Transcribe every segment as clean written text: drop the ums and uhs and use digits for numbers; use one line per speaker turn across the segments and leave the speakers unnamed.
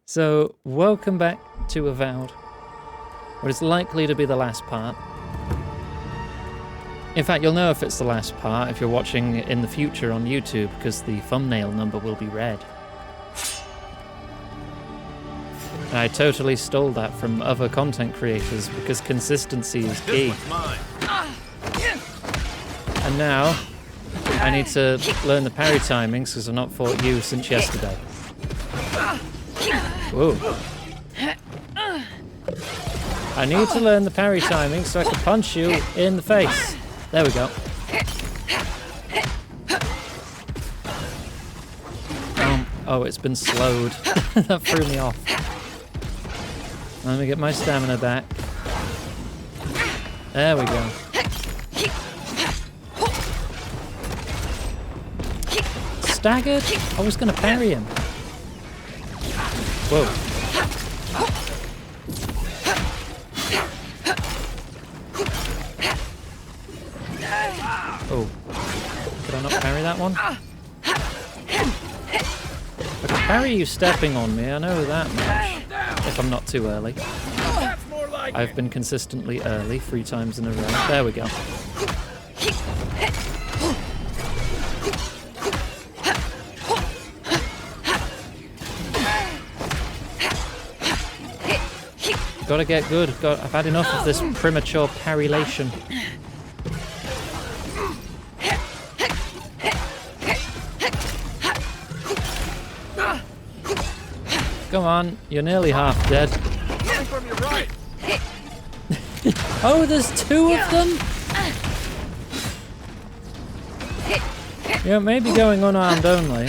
So, welcome back to Avowed, what is likely to be the last part. In fact, you'll know if it's the last part if you're watching in the future on YouTube, because the thumbnail number will be red. I totally stole that from other content creators, because consistency is key. And now, I need to learn the parry timings, because I've not fought you since yesterday. Whoa. I need to learn the parry timing so I can punch you in the face. There we go. Oh, it's been slowed. That threw me off. Let me get my stamina back. There we go. Staggered? I was going to parry him. Whoa. Oh. Could I not parry that one? I can parry you stepping on me, I know that much. If I'm not too early. I've been consistently early 3 times in a row. There we go. Gotta get good. I've had enough of this premature parrylation. Come on, you're nearly half dead. Oh, there's 2 of them? Yeah, maybe going unarmed only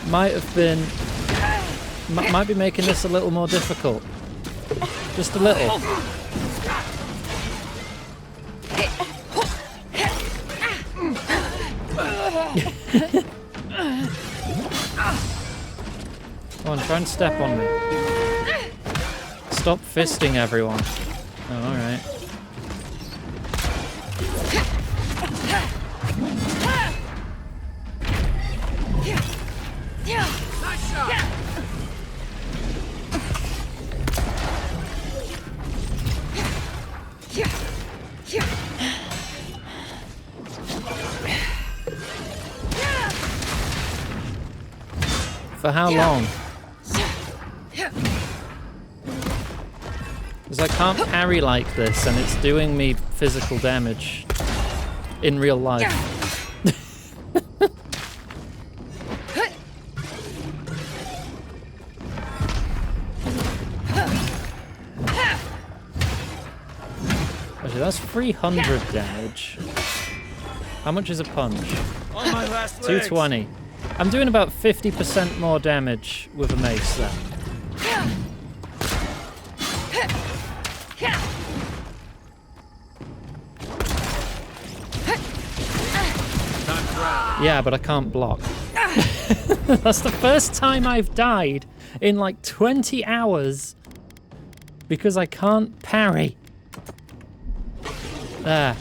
might have been... might be making this a little more difficult. Just a little. Come on, try and step on me. Stop fisting everyone. Oh, alright. Nice shot! For how long? Because I can't parry like this and it's doing me physical damage in real life. Actually, that's 300 damage. How much is a punch? 220. I'm doing about 50% more damage with a mace then. Yeah, but I can't block. That's the first time I've died in like 20 hours because I can't parry. There.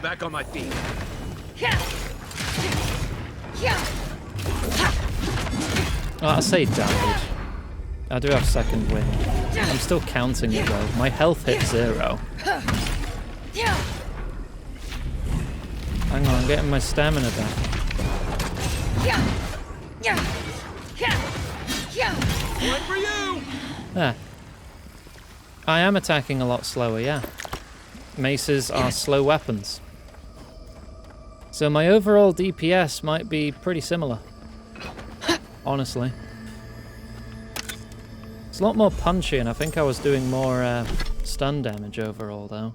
Back on my feet.
Oh, I say died. I do have second wind. I'm still counting it though. My health hit 0. Hang on, I'm getting my stamina back.
One for you.
There. I am attacking a lot slower, yeah. Maces are slow weapons. So my overall DPS might be pretty similar. Honestly. It's a lot more punchy, and I think I was doing more stun damage overall, though.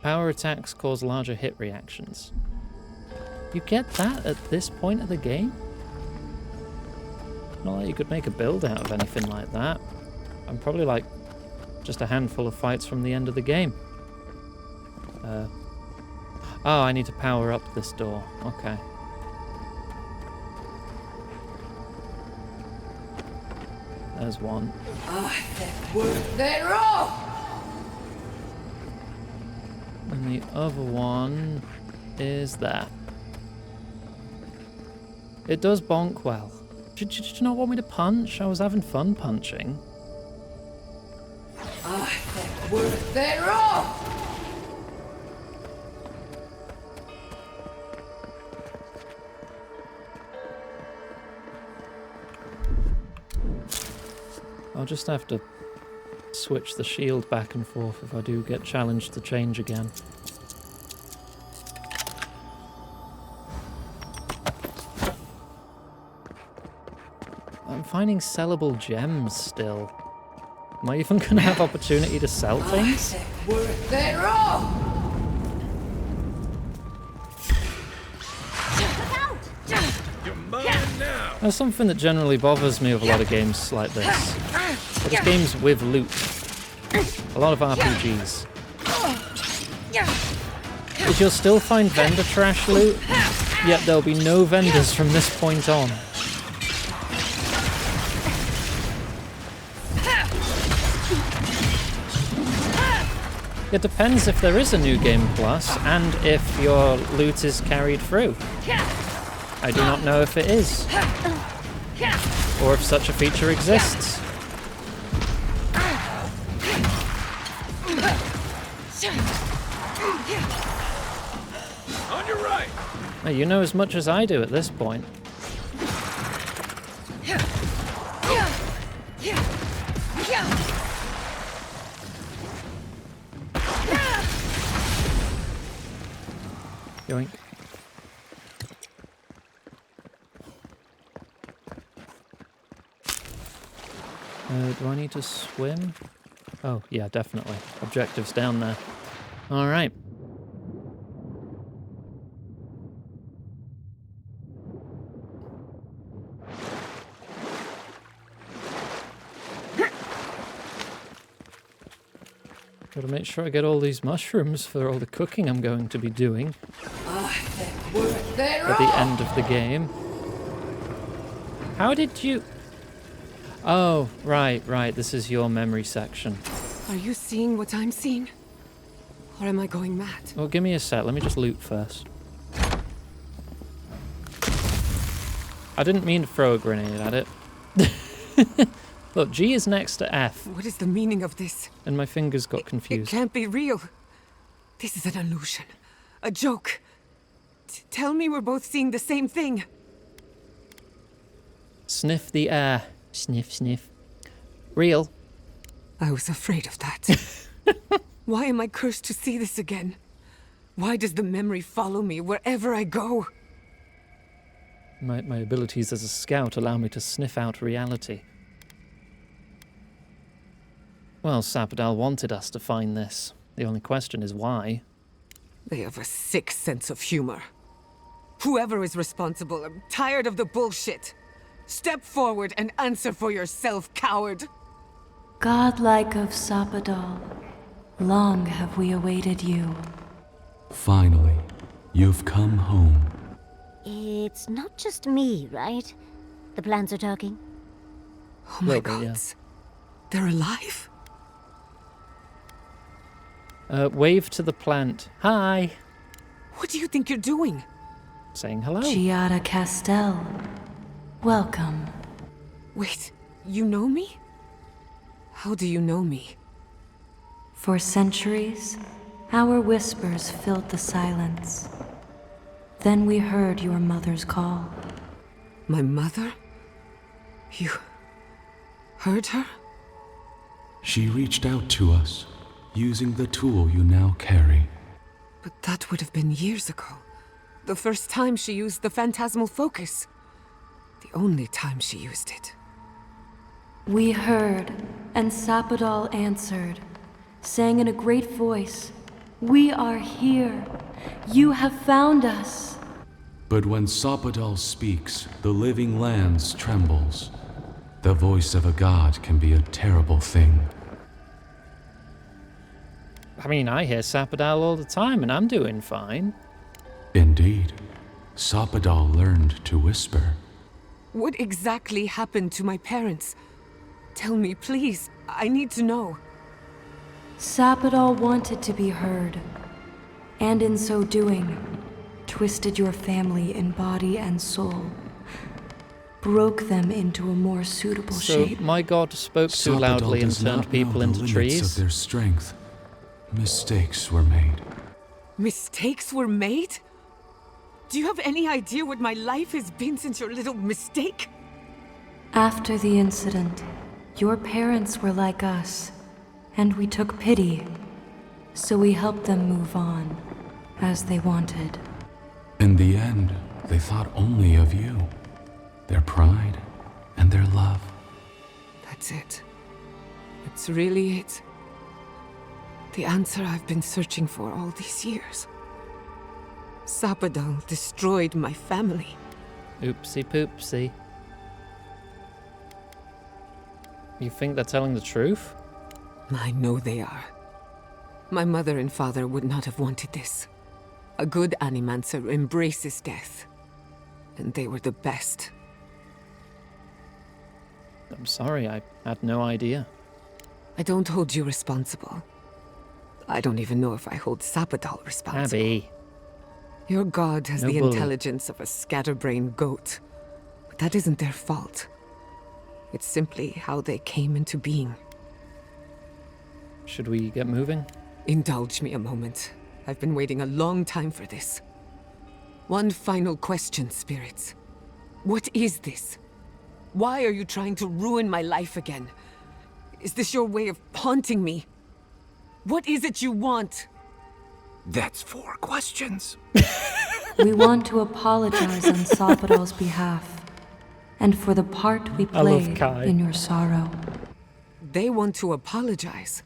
Power attacks cause larger hit reactions. You get that at this point of the game? Not like you could make a build out of anything like that. I'm probably like just a handful of fights from the end of the game. Oh, I need to power up this door. Okay. There's one.
They're off!
And the other one is there. It does bonk well. Did you not want me to punch? I was having fun punching.
I think we're there all.
I'll just have to switch the shield back and forth if I do get challenged to change again. I'm finding sellable gems still. Am I even going to have opportunity to sell things?
I think we're there all.
You're mine now.
There's something that generally bothers me with a lot of games like this. It's games with loot. A lot of RPGs. Is you'll still find vendor trash loot, yet there'll be no vendors from this point on. It depends if there is a new game plus and if your loot is carried through. I do not know if it is, or if such a feature exists.
On your right.
Now, you know as much as I do at this point. Yoink. Do I need to swim? Oh, yeah, definitely. Objectives down there. All right. Gotta make sure I get all these mushrooms for all the cooking I'm going to be doing at the end of the game. How did you... Oh, right. This is your memory section.
Are you seeing what I'm seeing? Or am I going mad?
Well, give me a sec. Let me just loot first. I didn't mean to throw a grenade at it. Look, G is next to F.
What is the meaning of this?
And my fingers got
It
confused.
can't be real. This is an illusion. A joke. Tell me we're both seeing the same thing.
Sniff the air. Sniff, sniff. Real.
I was afraid of that. Why am I cursed to see this again? Why does the memory follow me wherever I go?
My abilities as a scout allow me to sniff out reality. Well, Sapadal wanted us to find this. The only question is why.
They have a sick sense of humor. Whoever is responsible, I'm tired of the bullshit. Step forward and answer for yourself, coward!
Godlike of Sapadal, long have we awaited you.
Finally, you've come home.
It's not just me, right? The plants are talking.
Oh my
Well, yeah.
gods. They're alive?
Wave to the plant. Hi.
What do you think you're doing?
Saying hello.
Giada Castel, welcome.
Wait, you know me? How do you know me?
For centuries, our whispers filled the silence. Then we heard your mother's call.
My mother? You heard her?
She reached out to us, using the tool you now carry.
But that would have been years ago. The first time she used the phantasmal focus. The only time she used it.
We heard, and Sapadal answered, saying in a great voice, "We are here. You have found us."
But when Sapadal speaks, the living lands trembles. The voice of a god can be a terrible thing.
I mean, I hear Sapadal all the time and I'm doing fine.
Indeed, Sapadal learned to whisper.
What exactly happened to my parents? Tell me, please. I need to know.
Sapadal wanted to be heard. and in so doing, twisted your family in body and soul, broke them into a more suitable
So
shape.
my god spoke too
Sapadal
loudly and
does not
turned people
know the
into
limits
trees?
of their strength. Mistakes were made.
Mistakes were made? Do you have any idea what my life has been since your little mistake?
After the incident, your parents were like us, and we took pity, so we helped them move on, as they wanted.
In the end, they thought only of you, their pride and their love.
That's it. That's really it. The answer I've been searching for all these years. Sapadal destroyed my family.
Oopsie poopsie. You think they're telling the truth?
I know they are. My mother and father would not have wanted this. A good Animancer embraces death. And they were the best.
I'm sorry, I had no idea.
I don't hold you responsible. I don't even know if I hold Sapadal responsible.
Abby.
Your god has
No
the
bully.
intelligence of a scatterbrained goat. But that isn't their fault. It's simply how they came into being.
Should we get moving?
Indulge me a moment. I've been waiting a long time for this. One final question, spirits. What is this? Why are you trying to ruin my life again? Is this your way of haunting me? What is it you want?
That's 4 questions.
We want to apologize on Sapadal's behalf, and for the part we
I love
played
Kai.
in your sorrow.
They want to apologize.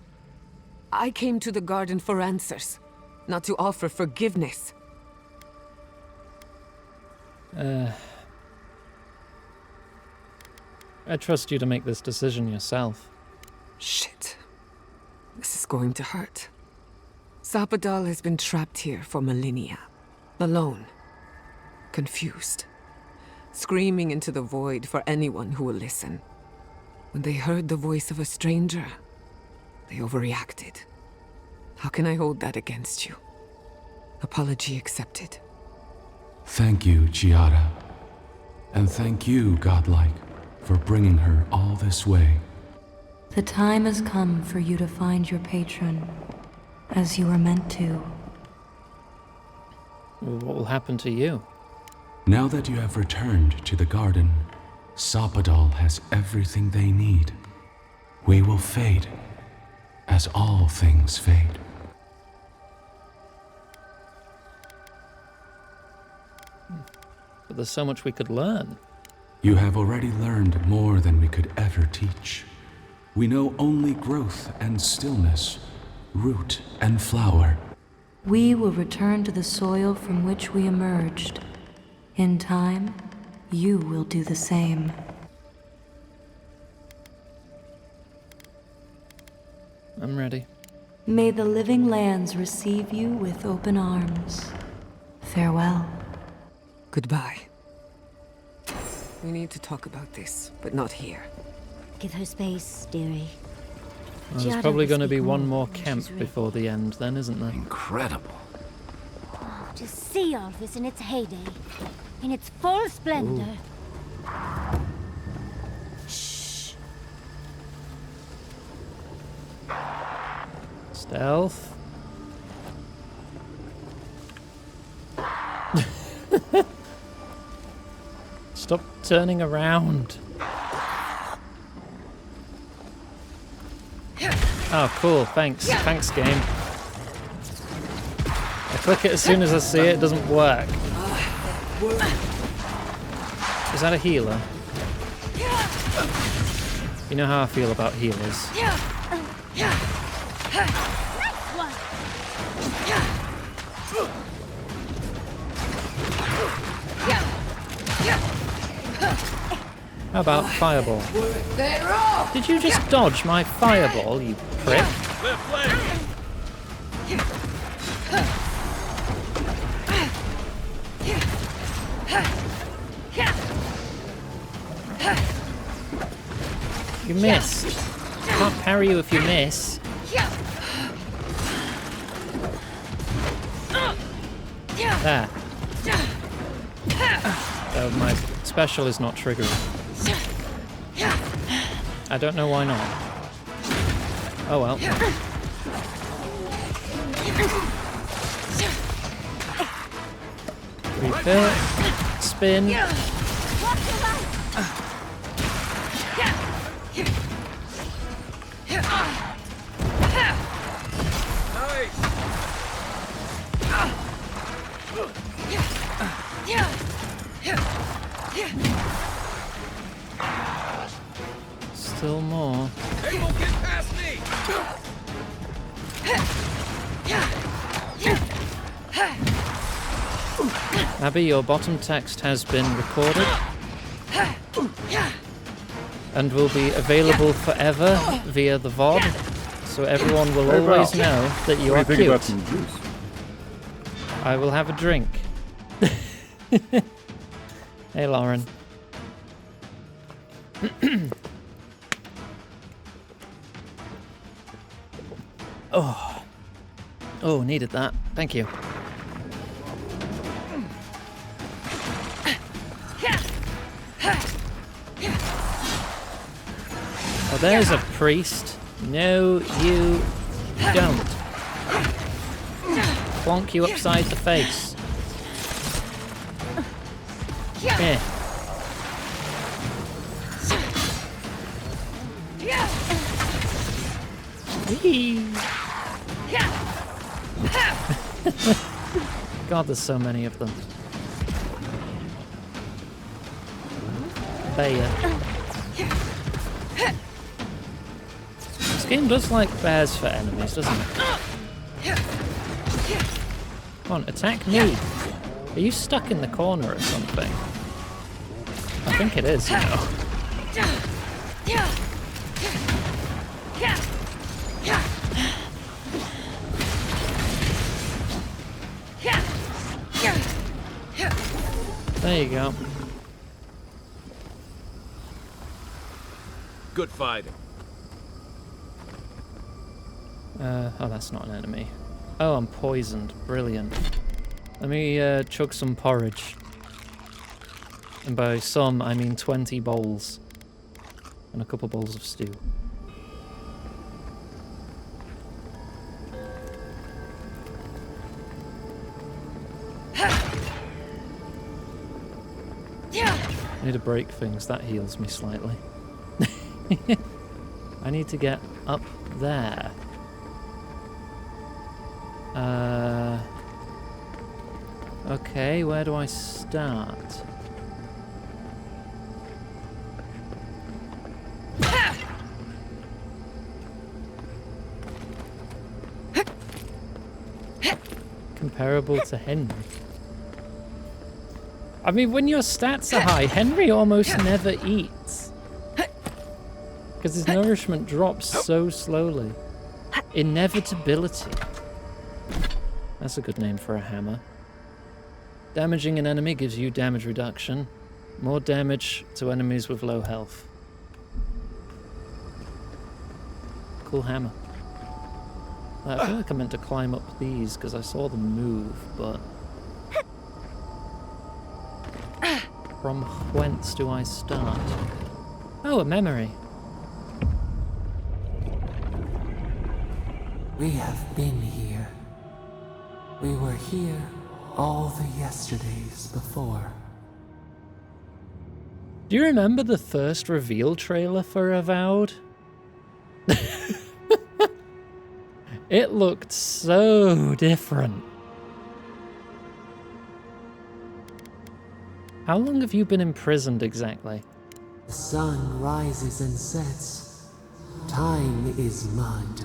I came to the garden for answers, not to offer forgiveness.
I trust you to make this decision yourself.
Shit. This is going to hurt. Sapadal has been trapped here for millennia. Alone. Confused. Screaming into the void for anyone who will listen. When they heard the voice of a stranger, they overreacted. How can I hold that against you? Apology accepted.
Thank you, Giada. And thank you, Godlike, for bringing her all this way.
The time has come for you to find your patron, as you were meant to.
Well, what will happen to you?
Now that you have returned to the garden, Sapadal has everything they need. We will fade, as all things fade.
But there's so much we could learn.
You have already learned more than we could ever teach. We know only growth and stillness, root and flower.
We will return to the soil from which we emerged. In time, you will do the same.
I'm ready.
May the living lands receive you with open arms. Farewell.
Goodbye. We need to talk about this, but not here.
Give her space, dearie.
Well, there's
Giada
probably
will
going to
speak
be one
more
more
when
camp
she's ready.
before the end then, isn't there?
Incredible.
To see all this in its heyday, in its full splendor. Shh.
Stealth. Stop turning around. Oh, cool. Thanks. Thanks, game. I click it as soon as I see it. It doesn't work. Is that a healer? You know how I feel about healers. How about fireball?
They're off!
Did you just dodge my fireball, you prick?
Left leg.
You missed. Can't parry you if you miss. There. So my special is not triggering. I don't know why not. Oh well. Refill. Spin. Still more.
They won't get past me!
Abby, your bottom text has been recorded and will be available forever via the VOD, so everyone will always know that you are cute. I will have a drink. Hey, Lauren. Oh, needed that. Thank you. Oh, there's a priest. No, you don't. Plonk you upside the face. Eh. Whee! God, there's so many of them. Bear. This game does like bears for enemies, doesn't it? Come on, attack me. Are you stuck in the corner or something? I think it is, you know. There you go.
Good fighting.
Oh, that's not an enemy. Oh, I'm poisoned. Brilliant. Let me chug some porridge. And by some, I mean 20 bowls. And a couple bowls of stew. I need to break things. That heals me slightly. I need to get up there. Okay, where do I start? Comparable to Henry. I mean, when your stats are high, Henry almost never eats. Because his nourishment drops so slowly. Inevitability. That's a good name for a hammer. Damaging an enemy gives you damage reduction. More damage to enemies with low health. Cool hammer. I feel like I meant to climb up these because I saw them move, but... From whence do I start? Oh, a memory.
We have been here. We were here all the yesterdays before.
Do you remember the first reveal trailer for Avowed? It looked so different. How long have you been imprisoned exactly?
The sun rises and sets. Time is mud.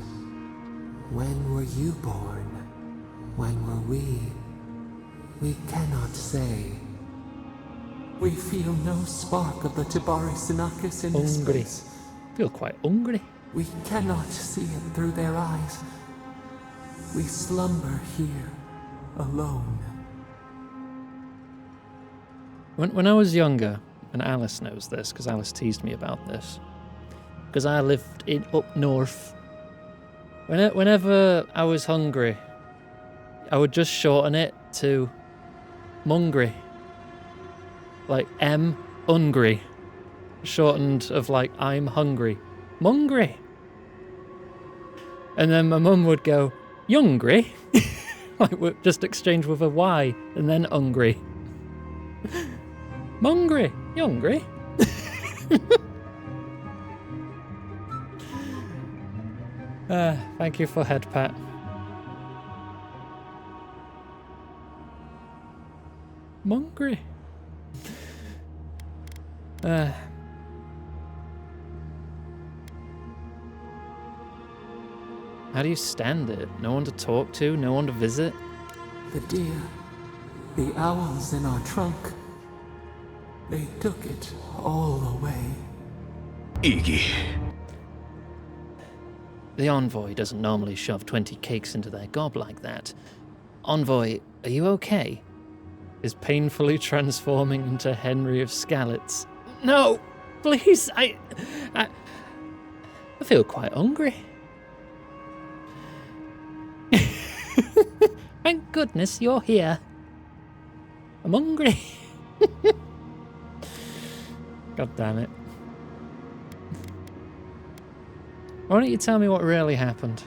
When were you born? When were we? We cannot say. We feel no spark of the Tibari Sinakis in this
Hungry.
place.
Feel quite hungry.
We cannot see it through their eyes. We slumber here, alone.
When I was younger, and Alice knows this because Alice teased me about this, because I lived in up north. Whenever I was hungry, I would just shorten it to Mungry. Like M. Hungry. Shortened of like, I'm hungry. Mungry. And then my mum would go, Youngry? Like, we'd just exchange with a Y, and then hungry. Mungry. Youngry? Thank you for head pat. Mungry. How do you stand it? No one to talk to? No one to visit?
The deer, the owls in our trunk, they took it all away.
Iggy.
The envoy doesn't normally shove 20 cakes into their gob like that. Envoy, are you okay? Is painfully transforming into Henry of Skalitz. No! Please, I feel quite hungry. Thank goodness you're here. I'm hungry. God damn it. Why don't you tell me what really happened?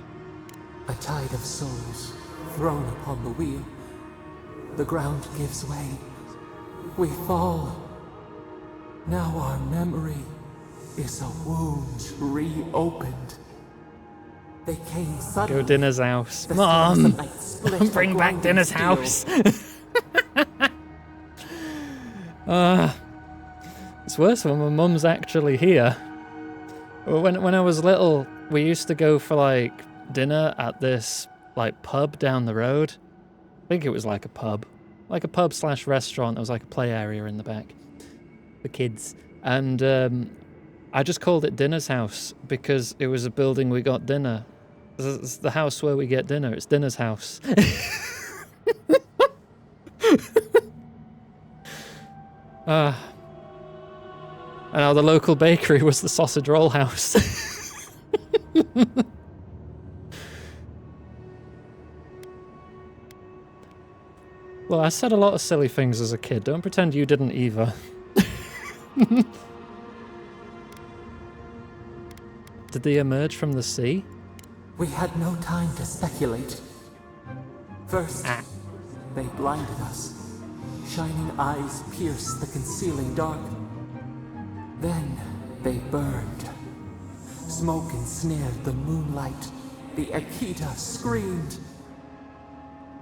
A tide of souls thrown upon the wheel. The ground gives way. We fall. Now our memory is a wound reopened. They came suddenly.
Go Dinner's house.
The
Mom!
stars of night split
Bring
like
back
grinding
Dinner's
steel.
house! It's worse when my mum's actually here. When I was little, we used to go for like dinner at this like pub down the road. I think it was like a pub slash restaurant. There was like a play area in the back for kids. And I just called it Dinner's house because it was a building we got dinner. It's the house where we get dinner. It's Dinner's house. And now the local bakery was the sausage roll house. Well, I said a lot of silly things as a kid. Don't pretend you didn't either. Did they emerge from the sea?
We had no time to speculate. First, they blinded us. Shining eyes pierced the concealing dark. Then they burned. Smoke ensnared the moonlight. The Akita screamed.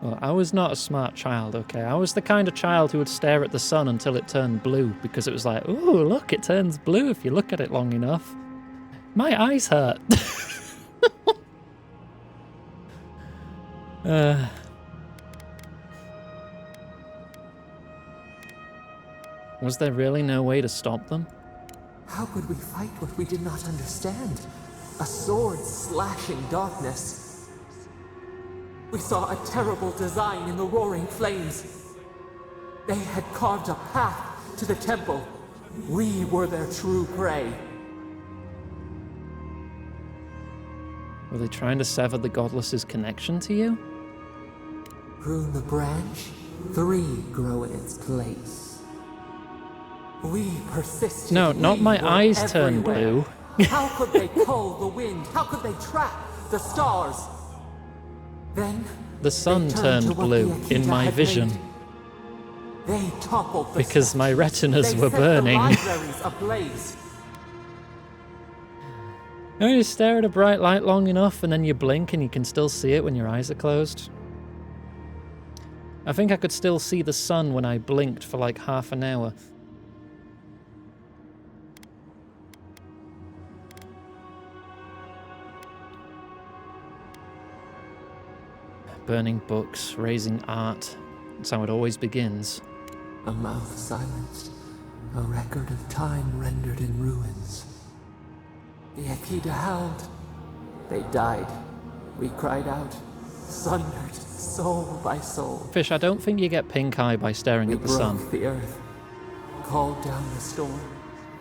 Well, I was not a smart child, okay? I was the kind of child who would stare at the sun until it turned blue, because it was like, ooh, look, it turns blue if you look at it long enough. My eyes hurt. Was there really no way to stop them?
How could we fight what we did not understand? A sword slashing darkness. We saw a terrible design in the roaring flames. They had carved a path to the temple. We were their true prey.
Were they trying to sever the Godless's connection to you?
Prune the branch, 3 grow in its place. We persisted.
No, not
We
my
were
eyes turned
everywhere.
blue.
How could they cull the wind? How could they trap the stars? Then
The sun
they
turned
to what
blue
the Akita
in my
had
vision.
made. They toppled the
Because my
statue.
retinas
They
were
set
burning.
The libraries ablaze.
You know, you stare at a bright light long enough and then you blink and you can still see it when your eyes are closed. I think I could still see the sun when I blinked for like half an hour. Burning books, raising art. That's how it always begins.
A mouth silenced. A record of time rendered in ruins. The Akita howled. They died. We cried out, sundered soul by soul.
Fish, I don't think you get pink eye by staring
We
at the
broke
sun.
the earth, called down the storm.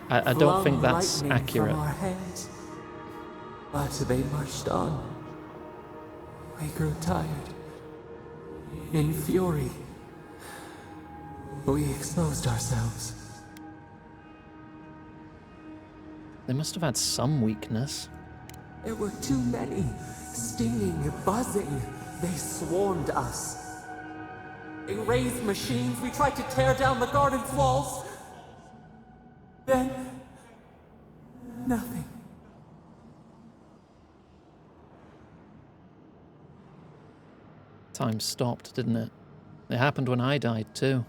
I don't think
flung
that's
lightning
accurate.
From our hands. But they marched on. We grew tired. In fury, We exposed ourselves.
They must have had some weakness.
There were too many, stinging, buzzing. They swarmed us. They raised machines. We tried to tear down the garden's walls. Then, nothing.
Time stopped, didn't it? It happened when I died too.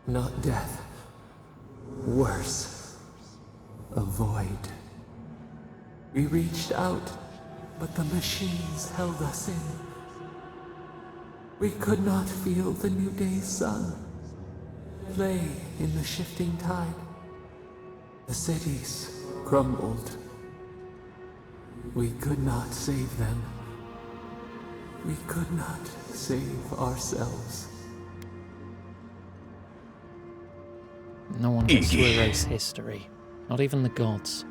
Not death. Worse. A void. We reached out, but the machines held us in. We could not feel the new day's sun play in the shifting tide. The cities crumbled. We could not save them. We could not save ourselves.
No one gets to erase history. Not even the gods.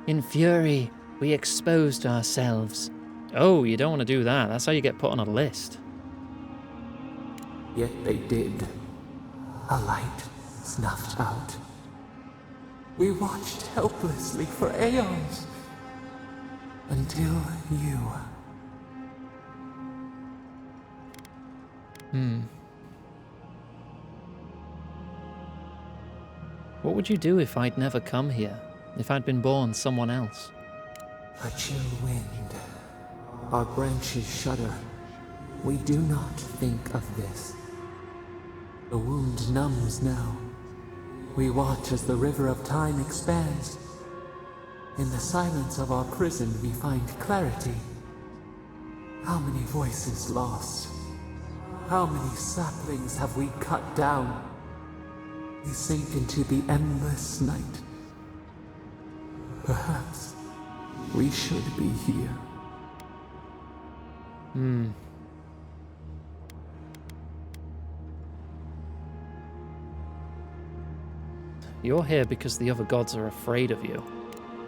In fury, we exposed ourselves. Oh, you don't want to do that. That's how you get put on a list.
Yet they did. A light snuffed out. We watched helplessly for aeons. Until you.
What would you do if I'd never come here? If I'd been born someone else?
A chill wind. Our branches shudder. We do not think of this. The wound numbs now. We watch as the river of time expands. In the silence of our prison, we find clarity. How many voices lost? How many saplings have we cut down? We sink into the endless night. Perhaps we should be here.
You're here because the other gods are afraid of you.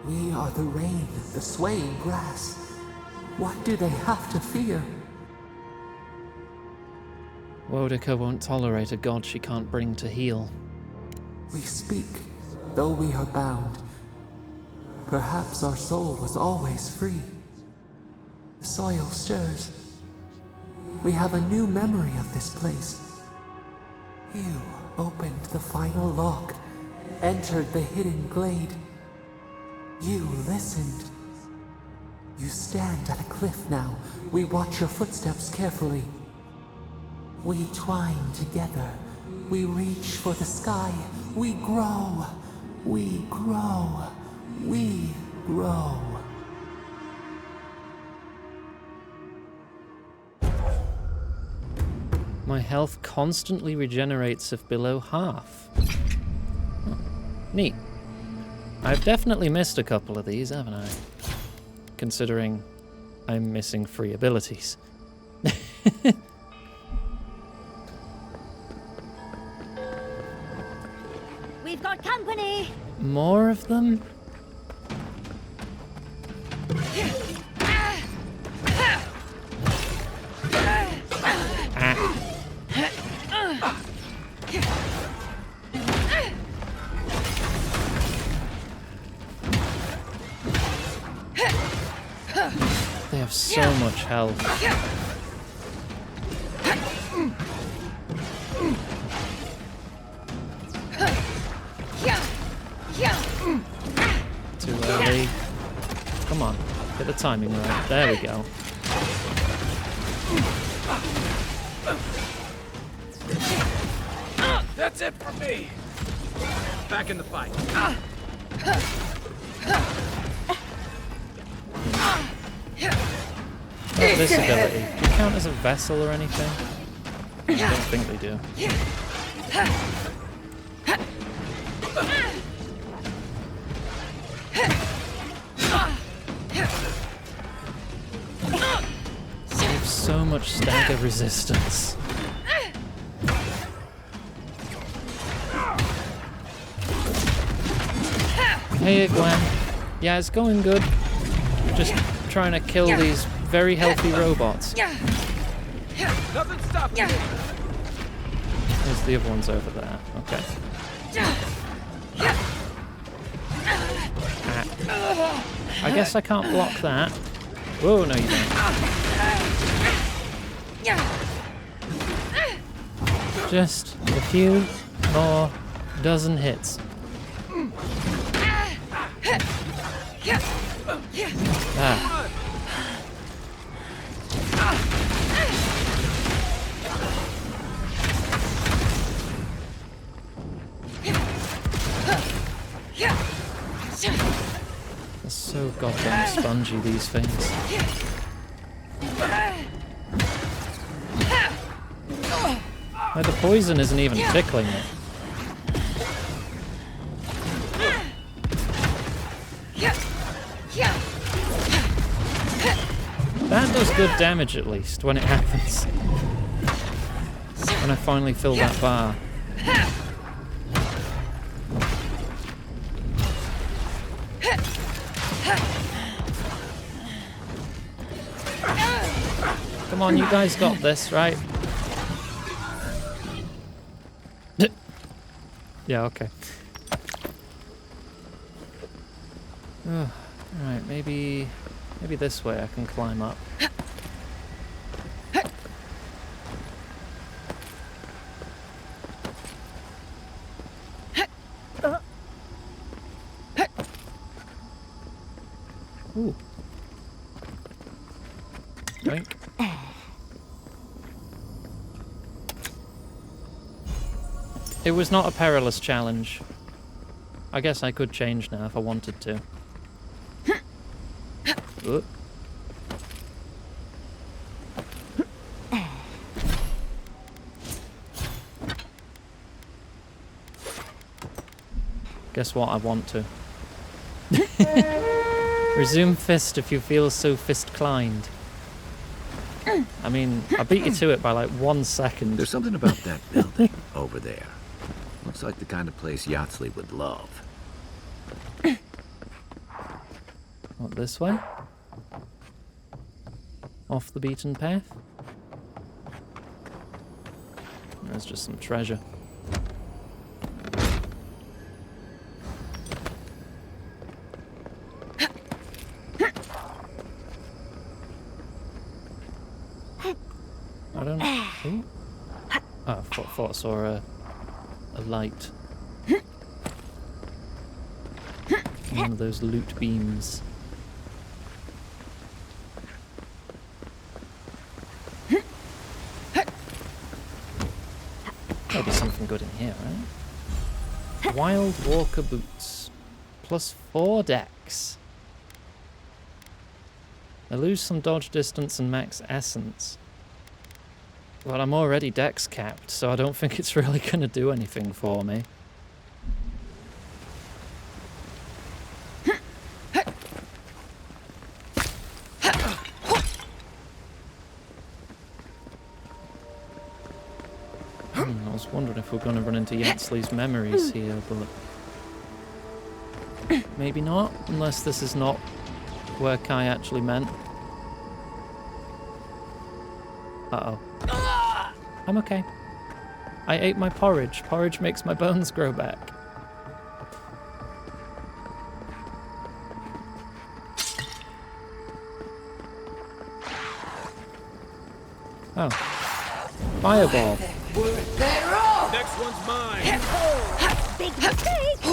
We are the rain, the swaying grass. What do they have to fear?
Wodika won't tolerate a god she can't bring to heal.
We speak, though we are bound. Perhaps our soul was always free. The soil stirs. We have a new memory of this place. You opened the final lock, entered the hidden glade. You listened. You stand at a cliff now. We watch your footsteps carefully. We twine together. We reach for the sky. We grow. We grow. We grow.
My health constantly regenerates if below half. Huh. Neat. I've definitely missed a couple of these, haven't I? Considering I'm missing free abilities.
We've got company!
More of them? They have so much health. Too early. Come on, get the timing right. There we go.
That's it for me. Back in the fight.
This ability. Do you count as a vessel or anything? I don't think they do. They have so much stagger resistance. Hey Gwen. Yeah, it's going good. Just trying to kill these very healthy robots.
Nothing stopping me.
There's the other ones over there. Okay. Ah. I guess I can't block that. Whoa, no you don't. Just a few more dozen hits. Ah. They're so goddamn spongy, these things. Like, the poison isn't even tickling it. That does good damage at least when it happens. When I finally fill that bar. Come on, you guys got this, right? Yeah, okay. Oh, alright, maybe this way I can climb up. Ooh. Doink. It was not a perilous challenge. I guess I could change now if I wanted to. Ooh. Guess what? I want to. Resume fist if you feel so fist-climbed. I mean, I beat you to it by like 1 second.
There's something about that building over there. Looks like the kind of place Yatsley would love.
What, this way? Off the beaten path? There's just some treasure. I don't... Ooh. Oh, I thought I saw a light. One of those loot beams. There'll be something good in here, right? Wild Walker boots. +4 dex. I lose some dodge distance and max essence. Well, I'm already dex capped, so I don't think it's really going to do anything for me. I was wondering if we're going to run into Yatsley's memories here, but maybe not, unless this is not where Kai actually meant. Uh-oh. I'm okay. I ate my porridge. Porridge makes my bones grow back. Oh. Fireball.
They're off!
Next one's mine.
Big mistake!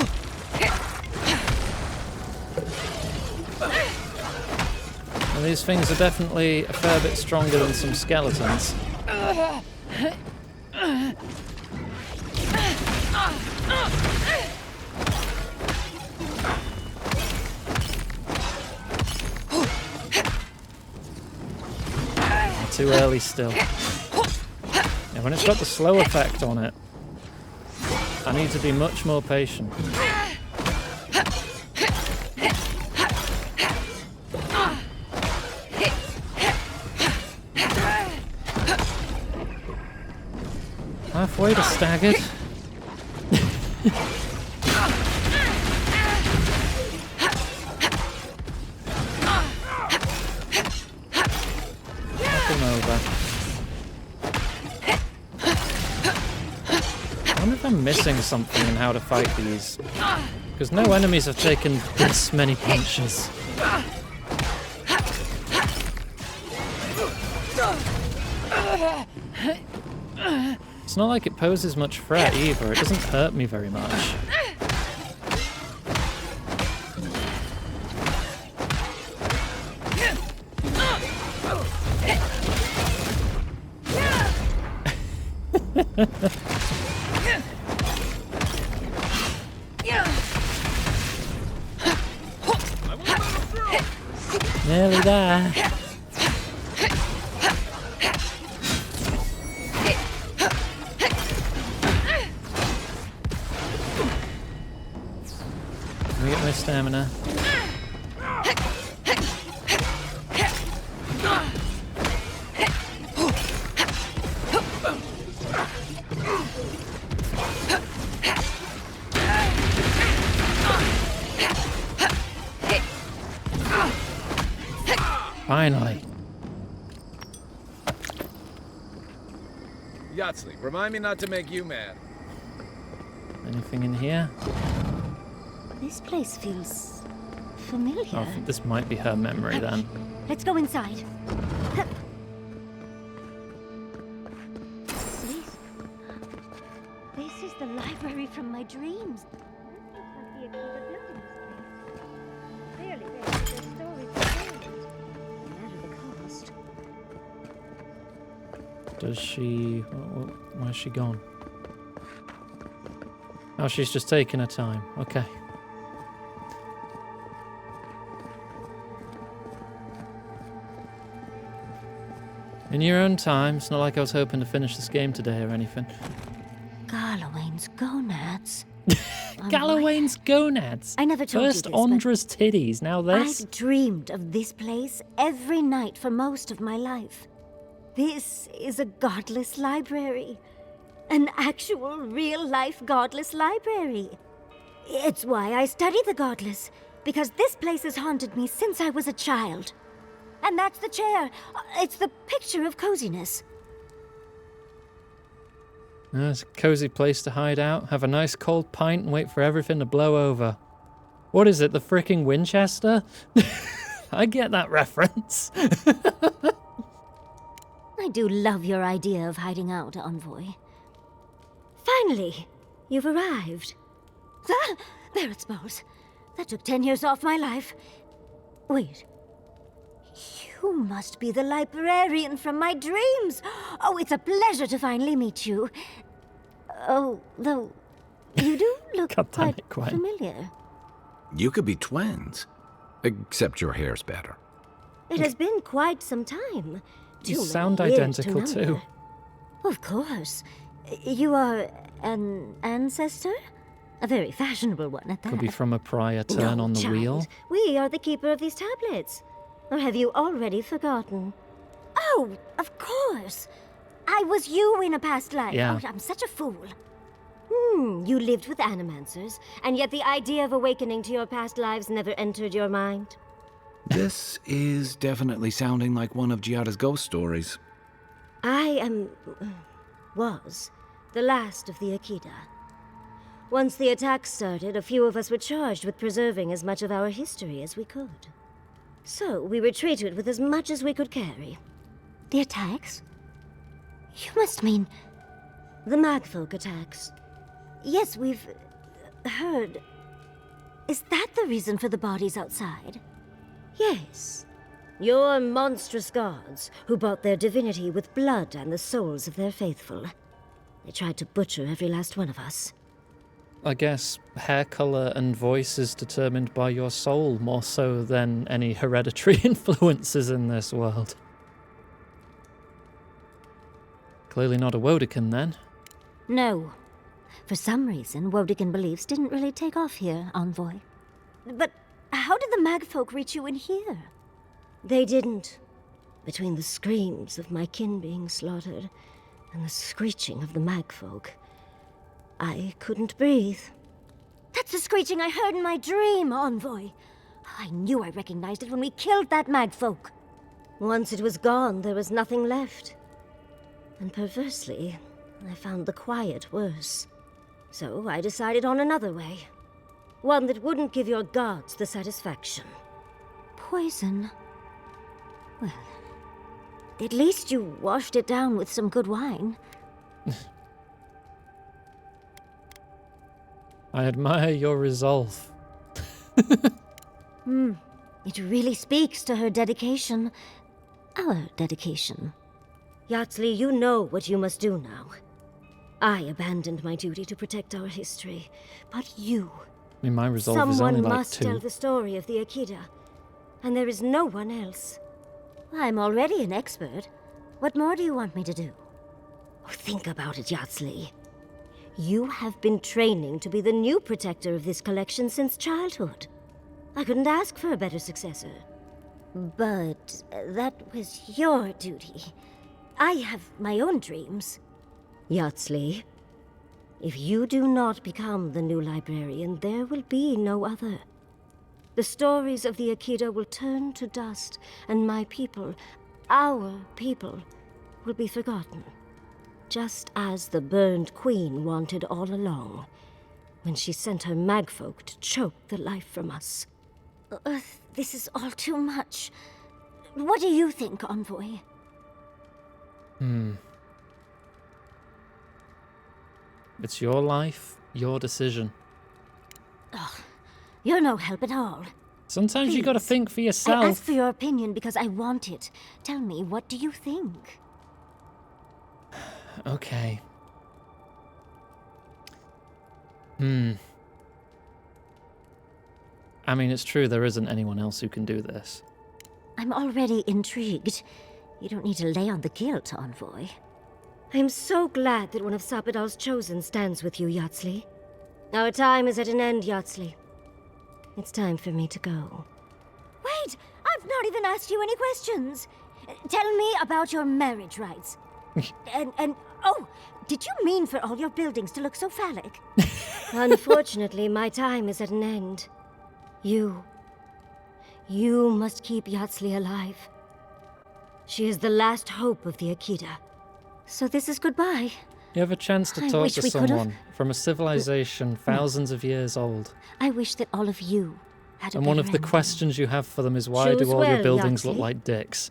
Well, these things are definitely a fair bit stronger than some skeletons. Too early still. Yeah, when it's got the slow effect on it, I need to be much more patient. Halfway to staggered. Knock him over. wonder if I'm missing something in how to fight these. Because no enemies have taken this many punches. It's not like it poses much threat either. It doesn't hurt me very much. Nearly there. Let me get my stamina. Finally.
Yahtzee, remind me not to make you mad.
Anything in here?
This place feels familiar.
Oh, this might be her memory then.
Let's go inside. This is the library from my dreams. Clearly, there's a story behind it. No matter the cost.
Does she... Where's she gone? Oh, she's just taking her time. Okay. In your own time. It's not like I was hoping to finish this game today or anything.
Galloway's gonads.
Galloway's gonads.
I never told
First
you this,
Andra's titties, now this.
I've dreamed of this place every night for most of my life. This is a godless library. An actual, real-life godless library. It's why I study the godless, because this place has haunted me since I was a child. And that's the chair. It's the picture of coziness.
It's a cozy place to hide out, have a nice cold pint and wait for everything to blow over. What is it, the fricking Winchester? I get that reference.
I do love your idea of hiding out, Envoy. Finally, you've arrived. Ah, there it smells. That took 10 years off my life. Wait. You must be the librarian from my dreams. Oh, it's a pleasure to finally meet you. Oh, though, you do look quite familiar.
You could be twins. Except your hair's better.
It has been quite some time.
You sound identical too.
Of course. You are an ancestor? A very fashionable one at that.
Could be from a prior turn on the
child.
wheel.
We are the keeper of these tablets. Or have you already forgotten? Oh, of course. I was you in a past life.
Yeah.
Oh, I'm such a fool. You lived with animancers, and yet the idea of awakening to your past lives never entered your mind.
This is definitely sounding like one of Giada's ghost stories.
I was the last of the Akita. Once the attack started, a few of us were charged with preserving as much of our history as we could. So we retreated with as much as we could carry. The attacks? You must mean the Magfolk attacks. Yes, we've heard. Is that the reason for the bodies outside? Yes. Your monstrous gods, who bought their divinity with blood and the souls of their faithful. They tried to butcher every last one of us.
I guess hair color and voice is determined by your soul more so than any hereditary influences in this world. Clearly not a Wodekin then.
No. For some reason, Wodekin beliefs didn't really take off here, Envoy. But how did the Magfolk reach you in here? They didn't. Between the screams of my kin being slaughtered and the screeching of the Magfolk, I couldn't breathe. That's the screeching I heard in my dream, Envoy. I knew I recognized it when we killed that Magfolk. Once it was gone, there was nothing left. And perversely, I found the quiet worse. So I decided on another way. One that wouldn't give your gods the satisfaction. Poison? Well, at least you washed it down with some good wine.
I admire your resolve.
It really speaks to her dedication. Our dedication. Yardley, you know what you must do now. I abandoned my duty to protect our history, but you...
I mean, my resolve is only
Someone
like
must
2.
tell the story of the Akida, and there is no one else. I'm already an expert. What more do you want me to do? Oh, think about it, Yardley. You have been training to be the new protector of this collection since childhood. I couldn't ask for a better successor. But that was your duty. I have my own dreams. Yardley, if you do not become the new librarian, there will be no other. The stories of the Akida will turn to dust, and my people, our people, will be forgotten. Just as the burned queen wanted all along, when she sent her magfolk to choke the life from us. This is all too much. What do you think, Envoy?
It's your life, your decision.
You're no help at all.
Sometimes you gotta
Please.
think for
I
yourself.
ask for your opinion because I want it. Tell me, what do you think?
Okay. I mean, it's true, there isn't anyone else who can do this.
I'm already intrigued. You don't need to lay on the guilt, Envoy. I am so glad that one of Sappadal's chosen stands with you, Yardley. Our time is at an end, Yardley. It's time for me to go. Wait! I've not even asked you any questions! Tell me about your marriage rights. Oh, did you mean for all your buildings to look so phallic? Unfortunately, my time is at an end. You must keep Yardley alive. She is the last hope of the Akida. So this is goodbye.
You have a chance to
I
talk
wish
to
we could've-
someone from a civilization thousands of years old.
I wish that all of you had a
And one of
better
the
ending.
questions you have for them is, why
Choose
do all your
well,
buildings look
Yardley.
like dicks?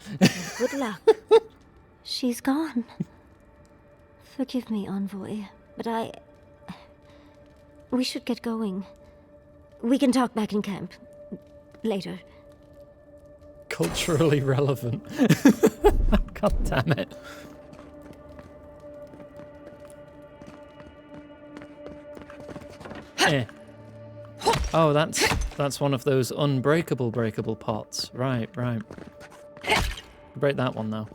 Good luck. She's gone. Forgive me, Envoy, but we should get going. We can talk back in camp. Later.
Culturally relevant. God damn it. Oh, that's one of those unbreakable breakable pots. Right. Break that one though.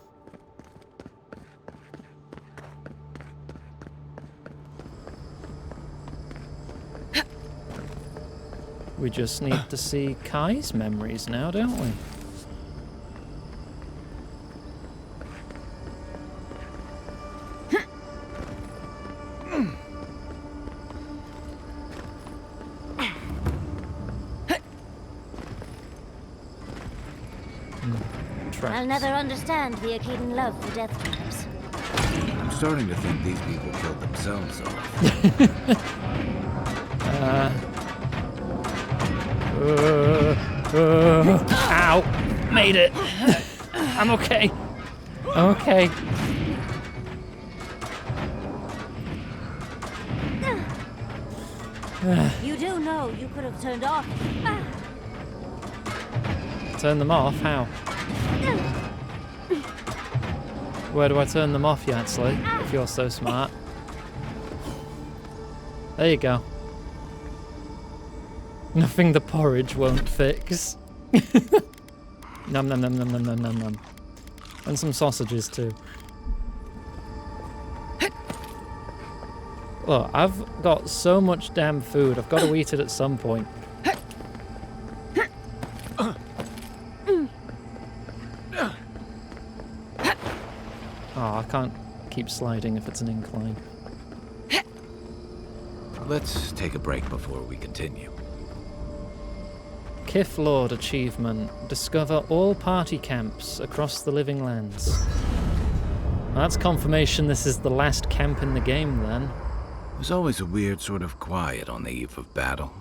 We just need to see Kai's memories now, don't we?
I'll never understand the Akidan love for death traps.
I'm starting to think these people killed themselves off.
Ow! Made it! I'm okay. Okay.
You do know you could have turned off.
Turn them off? How? Where do I turn them off, Yardley? If you're so smart. There you go. Nothing the porridge won't fix. Num num num num num num num num. And some sausages too. Look, I've got so much damn food, I've got to eat it at some point. Oh, I can't keep sliding if it's an incline.
Let's take a break before we continue.
Kith Lord achievement. Discover all party camps across the Living Lands. Well, that's confirmation this is the last camp in the game then.
There's always a weird sort of quiet on the eve of battle.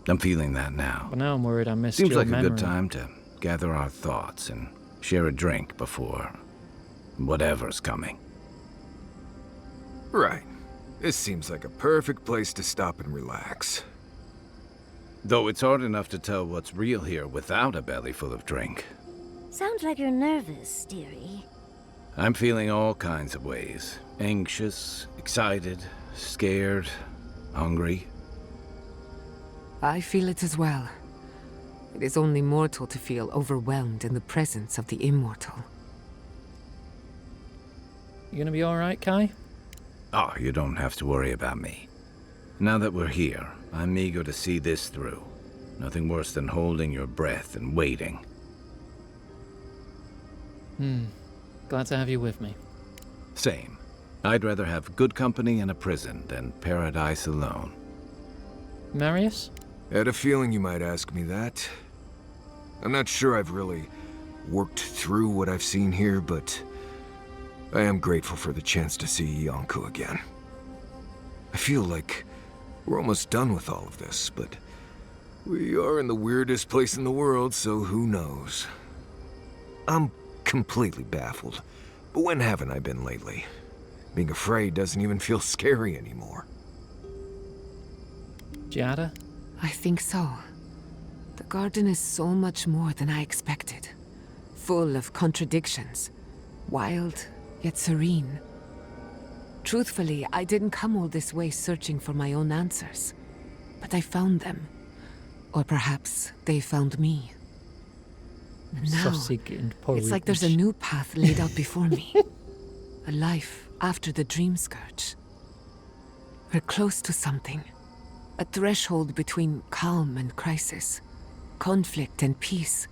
I'm feeling that now.
But now I'm worried I missed
Seems
your
like
memory.
a good time to gather our thoughts and share a drink before whatever's coming.
Right. This seems like a perfect place to stop and relax.
Though it's hard enough to tell what's real here without a belly full of drink.
Sounds like you're nervous, dearie.
I'm feeling all kinds of ways. Anxious, excited, scared, hungry.
I feel it as well. It is only mortal to feel overwhelmed in the presence of the immortal.
You gonna be alright, Kai?
Oh, you don't have to worry about me. Now that we're here, I'm eager to see this through. Nothing worse than holding your breath and waiting.
Glad to have you with me.
Same. I'd rather have good company in a prison than paradise alone.
Marius?
Had a feeling you might ask me that. I'm not sure I've really worked through what I've seen here, but I am grateful for the chance to see Yonko again. I feel like we're almost done with all of this, but we are in the weirdest place in the world, so who knows? I'm completely baffled, but when haven't I been lately? Being afraid doesn't even feel scary anymore.
Giada?
I think so. The garden is so much more than I expected. Full of contradictions. Wild, yet serene. Truthfully, I didn't come all this way searching for my own answers. But I found them. Or perhaps they found me. And now, it's like there's a new path laid out before me. A life after the dream scourge. We're close to something. A threshold between calm and crisis. Conflict and peace.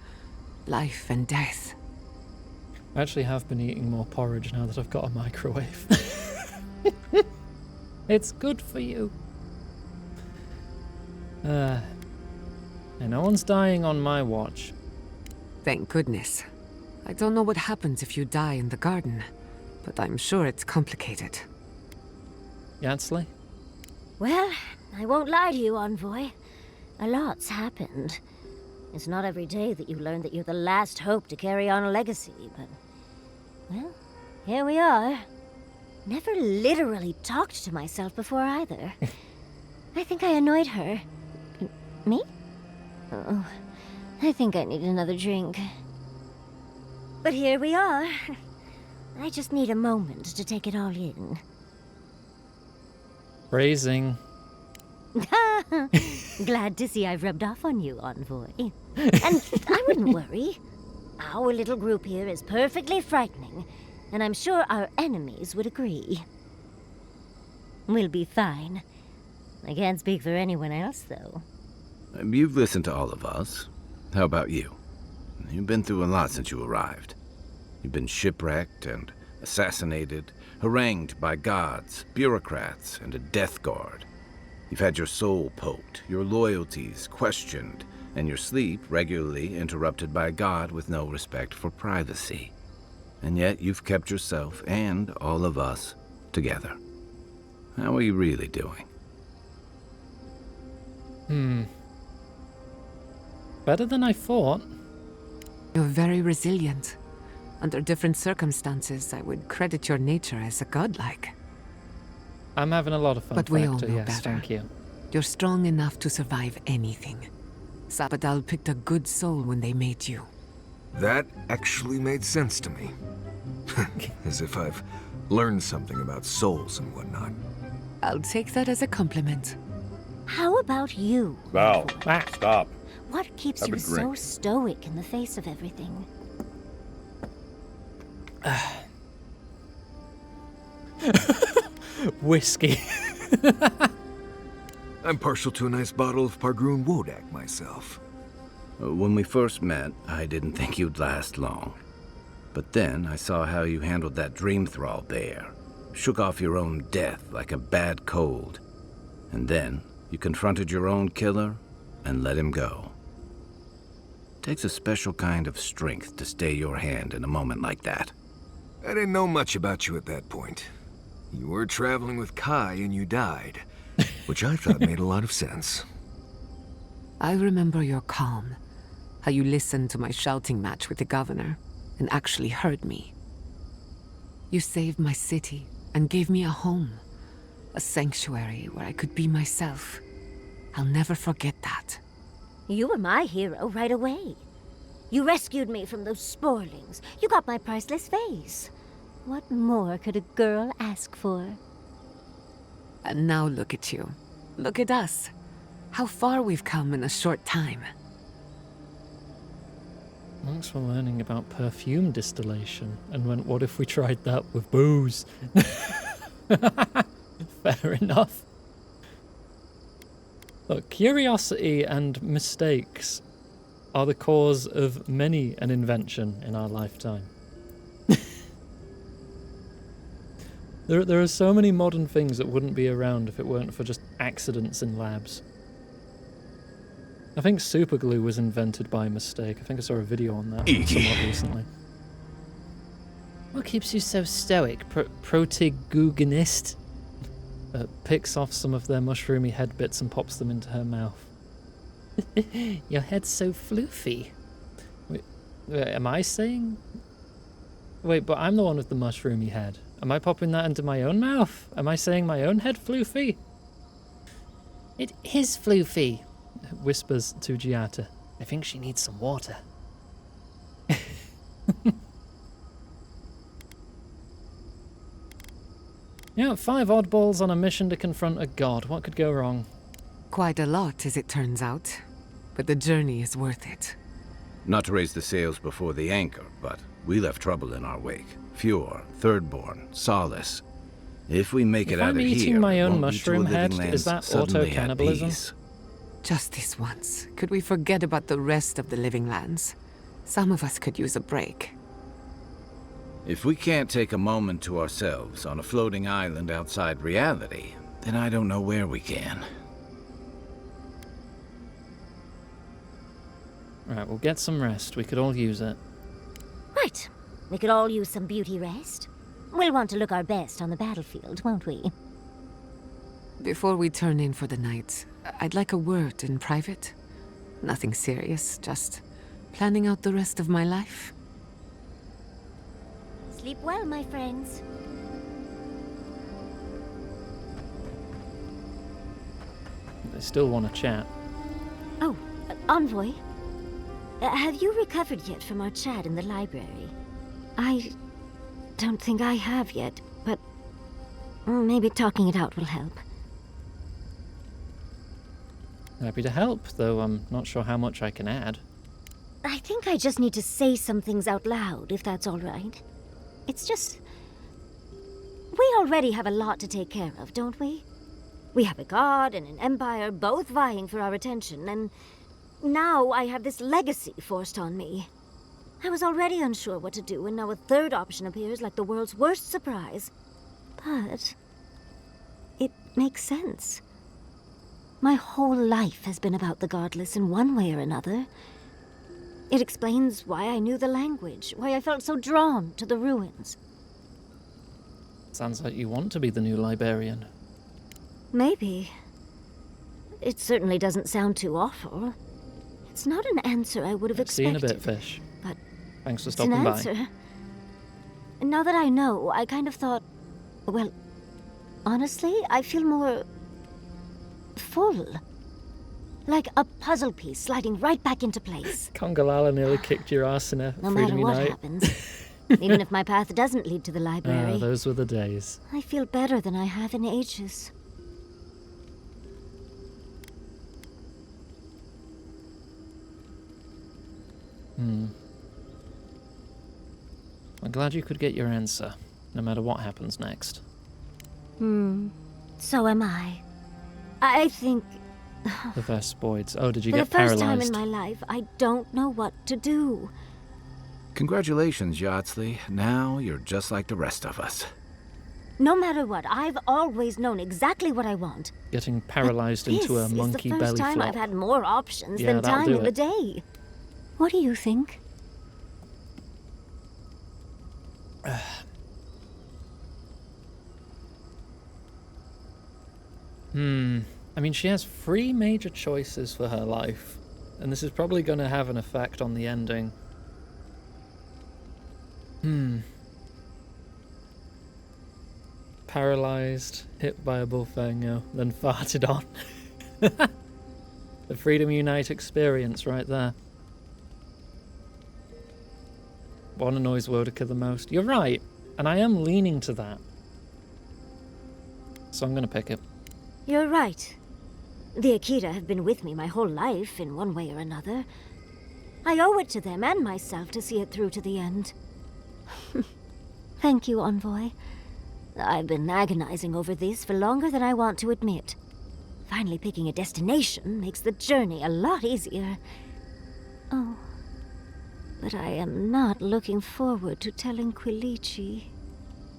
Life and death.
I actually have been eating more porridge now that I've got a microwave. It's good for you. And no one's dying on my watch.
Thank goodness. I don't know what happens if you die in the garden, but I'm sure it's complicated.
Yansley?
Well, I won't lie to you, Envoy. A lot's happened. It's not every day that you learn that you're the last hope to carry on a legacy, but... well, here we are. Never literally talked to myself before either. I think I annoyed her. Me? Oh, I think I need another drink. But here we are. I just need a moment to take it all in.
Phrasing.
Glad to see I've rubbed off on you, Envoy. And I wouldn't worry. Our little group here is perfectly frightening, and I'm sure our enemies would agree. We'll be fine. I can't speak for anyone else, though.
You've listened to all of us. How about you? You've been through a lot since you arrived. You've been shipwrecked and assassinated, harangued by gods, bureaucrats, and a death guard. You've had your soul poked, your loyalties questioned, and your sleep regularly interrupted by a god with no respect for privacy. And yet you've kept yourself and all of us together. How are you really doing?
Better than I thought.
You're very resilient. Under different circumstances, I would credit your nature as a godlike.
I'm having a lot of fun,
But we all
Factor,
know
yes,
better.
thank you.
You're strong enough to survive anything. Sabadal picked a good soul when they made you.
That actually made sense to me. As if I've learned something about souls and whatnot.
I'll take that as a compliment.
How about you?
Val,
Ah.
stop.
What keeps
Have
you
a
so
drink.
stoic in the face of everything?
Whiskey.
I'm partial to a nice bottle of Pargroon Wodak myself.
When we first met, I didn't think you'd last long. But then I saw how you handled that dream thrall there. Shook off your own death like a bad cold. And then you confronted your own killer and let him go. Takes a special kind of strength to stay your hand in a moment like that.
I didn't know much about you at that point. You were traveling with Kai and you died, which I thought made a lot of sense.
I remember your calm, how you listened to my shouting match with the governor, and actually heard me. You saved my city and gave me a home, a sanctuary where I could be myself. I'll never forget that.
You were my hero right away. You rescued me from those sporlings. You got my priceless vase. What more could a girl ask for?
And now look at you. Look at us. How far we've come in a short time.
Thanks for learning about perfume distillation, and went, what if we tried that with booze? Fair enough. Look, curiosity and mistakes are the cause of many an invention in our lifetime. There are so many modern things that wouldn't be around if it weren't for just accidents in labs. I think superglue was invented by mistake. I think I saw a video on that somewhat recently. What keeps you so stoic, protagonist? Picks off some of their mushroomy head bits and pops them into her mouth. Your head's so floofy. Wait, am I saying? Wait, but I'm the one with the mushroomy head. Am I popping that into my own mouth? Am I saying my own head floofy? It is floofy, whispers to Giata. I think she needs some water. Yeah, 5 oddballs on a mission to confront a god. What could go wrong?
Quite a lot, as it turns out. But the journey is worth it.
Not to raise the sails before the anchor, but we left trouble in our wake. Fjord, Thirdborn, Solace. If we make it out of here,
if I'm eating my own
won't be to a
mushroom
living
head,
land
is that
suddenly at
auto-cannibalism?
peace.
Just this once. Could we forget about the rest of the living lands? Some of us could use a break.
If we can't take a moment to ourselves on a floating island outside reality, then I don't know where we can.
Right, we'll get some rest. We could all use it.
Right. We could all use some beauty rest. We'll want to look our best on the battlefield, won't we?
Before we turn in for the night, I'd like a word in private. Nothing serious, just planning out the rest of my life.
Sleep well, my friends.
They still want to chat.
Oh, Envoy. Have you recovered yet from our chat in the library? I don't think I have yet, but maybe talking it out will help.
Happy to help, though I'm not sure how much I can add.
I think I just need to say some things out loud, if that's all right. It's just... we already have a lot to take care of, don't we? We have a god and an empire, both vying for our attention, and now I have this legacy forced on me. I was already unsure what to do, and now a third option appears like the world's worst surprise. But it makes sense. My whole life has been about the godless in one way or another. It explains why I knew the language, why I felt so drawn to the ruins.
Sounds like you want to be the new librarian.
Maybe. It certainly doesn't sound too awful. It's not an answer I would have
See you in
expected.
a bit, Fish.
But
thanks for
it's an
stopping by.
answer. Now that I know, I kind of thought, well, honestly, I feel more full. Like a puzzle piece sliding right back into place.
Congalala nearly kicked your ass in a
No
Freedom
matter what
Unite.
happens. Even if my path doesn't lead to the library.
Ah, those were the days.
I feel better than I have in ages.
I'm glad you could get your answer, no matter what happens next.
So am I. I think
The Vespoids. Oh, did you
for the
get
first time
paralyzed?
in my life, I don't know what to do.
Congratulations, Yardsley. Now you're just like the rest of us.
No matter what, I've always known exactly what I want.
Getting paralyzed into a monkey
This is the
belly
first time
flop.
I've had more options
Yeah,
than
that'll
time
do
in the
it.
day. What do you think?
I mean, she has 3 major choices for her life, and this is probably going to have an effect on the ending. Paralyzed, hit by a bullfengo, then farted on. The Freedom Unite experience right there. What annoys Wodaka the most? You're right, and I am leaning to that. So I'm going to pick it.
You're right. The Akita have been with me my whole life, in one way or another. I owe it to them and myself to see it through to the end. Thank you, Envoy. I've been agonizing over this for longer than I want to admit. Finally picking a destination makes the journey a lot easier. Oh, but I am not looking forward to telling Quilici.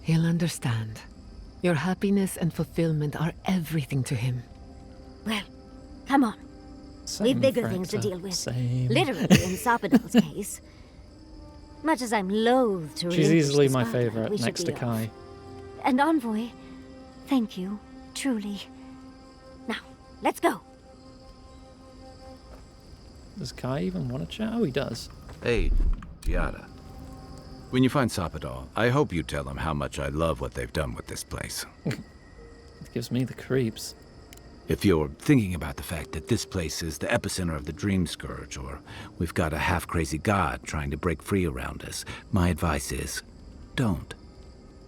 He'll understand. Your happiness and fulfillment are everything to him.
Well, come on. We've bigger things to deal with. Literally, in Sapadal's case. Much as I'm loath to
She's
relinquish
easily
the
my
spotlight,
favorite,
we should
next to
be off.
Kai.
And Envoy, thank you, truly. Now, let's go.
Does Kai even want to chat? Oh, he does.
Hey, Giada. When you find Sapadal, I hope you tell him how much I love what they've done with this place.
It gives me the creeps.
If you're thinking about the fact that this place is the epicenter of the Dream Scourge, or we've got a half-crazy god trying to break free around us, my advice is, don't.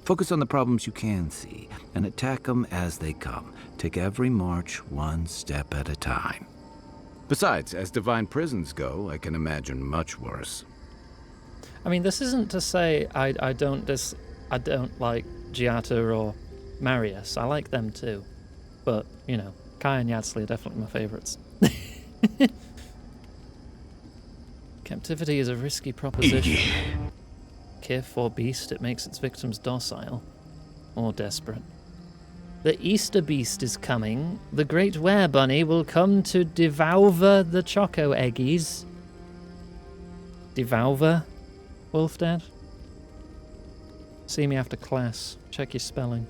Focus on the problems you can see, and attack them as they come. Take every march one step at a time. Besides, as divine prisons go, I can imagine much worse.
I mean, this isn't to say I don't like Giata or Marius. I like them too. But, you know, Kai and Yardsley are definitely my favourites. Captivity is a risky proposition. Kif or beast, it makes its victims docile. Or desperate. The Easter beast is coming. The great were-bunny will come to devour the choco eggies. Devour? Wolfdad? See me after class. Check your spelling.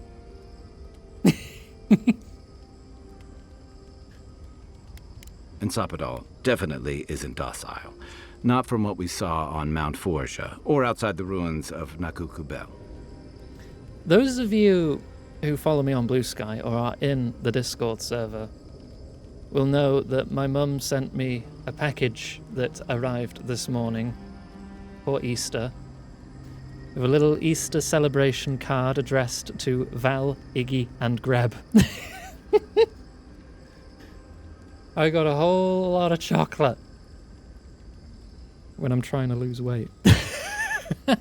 And Sapadal definitely isn't docile. Not from what we saw on Mount Forja, or outside the ruins of Nakukubel.
Those of you who follow me on Blue Sky or are in the Discord server will know that my mum sent me a package that arrived this morning for Easter with a little Easter celebration card addressed to Val, Iggy, and Greb. I got a whole lot of chocolate when I'm trying to lose weight. I'm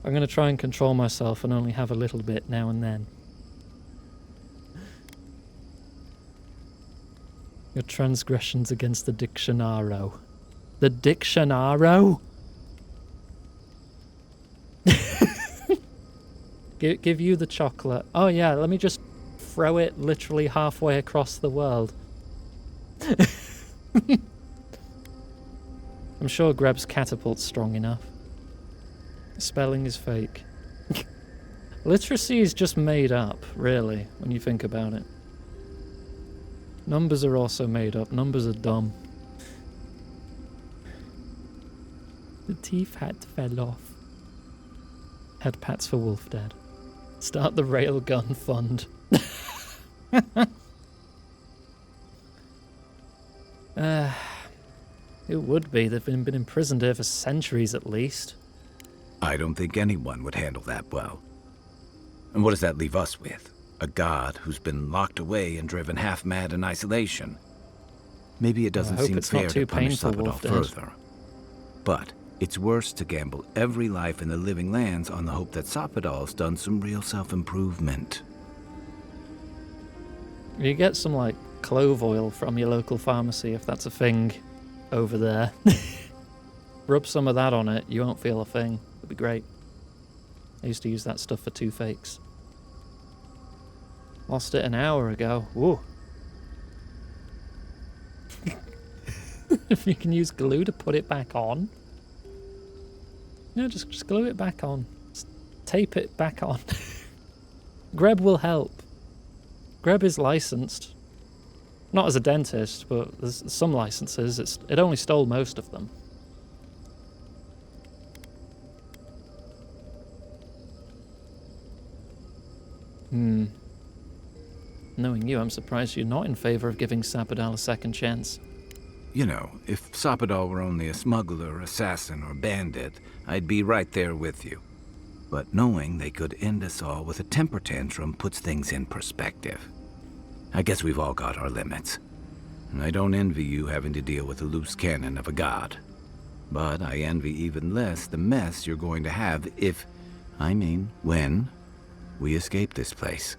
going to try and control myself and only have a little bit now and then. Your transgressions against the Dictionaro. The Dictionaro? Give you the chocolate. Oh yeah, let me just throw it literally halfway across the world. I'm sure Greb's catapult's strong enough. Spelling is fake. Literacy is just made up, really, when you think about it. Numbers are also made up. Numbers are dumb. The teeth hat fell off. Head pats for Wolfdad. Start the Railgun Fund. It would be. They've been imprisoned here for centuries at least.
I don't think anyone would handle that well. And what does that leave us with? A god who's been locked away and driven half-mad in isolation. Maybe it doesn't seem fair to punish Sapadal further. But it's worse to gamble every life in the living lands on the hope that Sapadal's done some real self-improvement.
You get some, like, clove oil from your local pharmacy, if that's a thing over there. Rub some of that on it, you won't feel a thing. It'd be great. I used to use that stuff for toothaches. Lost it an hour ago. Ooh. If you can use glue to put it back on. No, just glue it back on. Just tape it back on. Greb will help. Greb is licensed. Not as a dentist, but there's some licenses. It only stole most of them. Knowing you, I'm surprised you're not in favor of giving Sapadal a second chance.
You know, if Sapadal were only a smuggler, assassin, or bandit, I'd be right there with you. But knowing they could end us all with a temper tantrum puts things in perspective. I guess we've all got our limits. And I don't envy you having to deal with a loose cannon of a god. But I envy even less the mess you're going to have when we escape this place.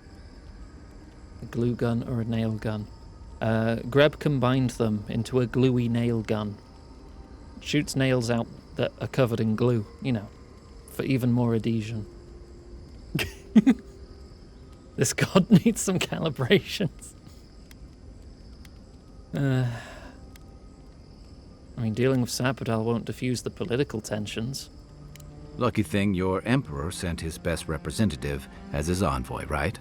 A glue gun or a nail gun. Greb combined them into a gluey nail gun. Shoots nails out that are covered in glue, you know, for even more adhesion. This god needs some calibrations. I mean, dealing with Sapadal won't diffuse the political tensions.
Lucky thing your emperor sent his best representative as his envoy, right?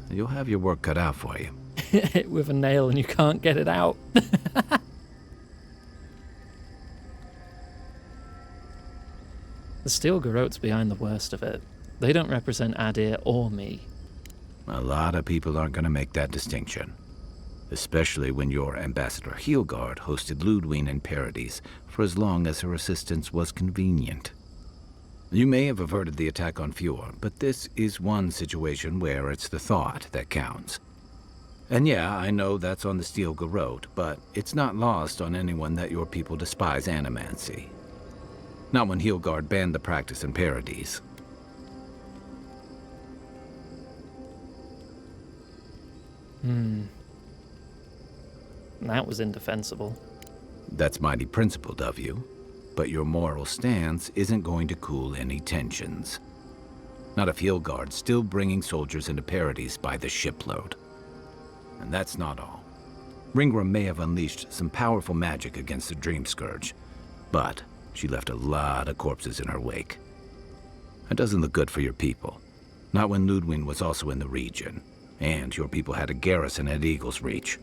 You'll have your work cut out for you.
Hit it with a nail and you can't get it out. The Steel Garrote's behind the worst of it. They don't represent Adir or me.
A lot of people aren't going to make that distinction. Especially when your Ambassador Heelguard hosted Ludwine in Paradis for as long as her assistance was convenient. You may have averted the attack on Fjord, but this is one situation where it's the thought that counts. And yeah, I know that's on the Steel Garrote, but it's not lost on anyone that your people despise animancy. Not when Heelguard banned the practice in Paradis.
That was indefensible.
That's mighty principled of you, but your moral stance isn't going to cool any tensions. Not if Heelguard's still bringing soldiers into Paradis by the shipload. And that's not all. Ringram may have unleashed some powerful magic against the Dream Scourge, but she left a lot of corpses in her wake. That doesn't look good for your people. Not when Ludwine was also in the region, and your people had a garrison at Eagle's Reach.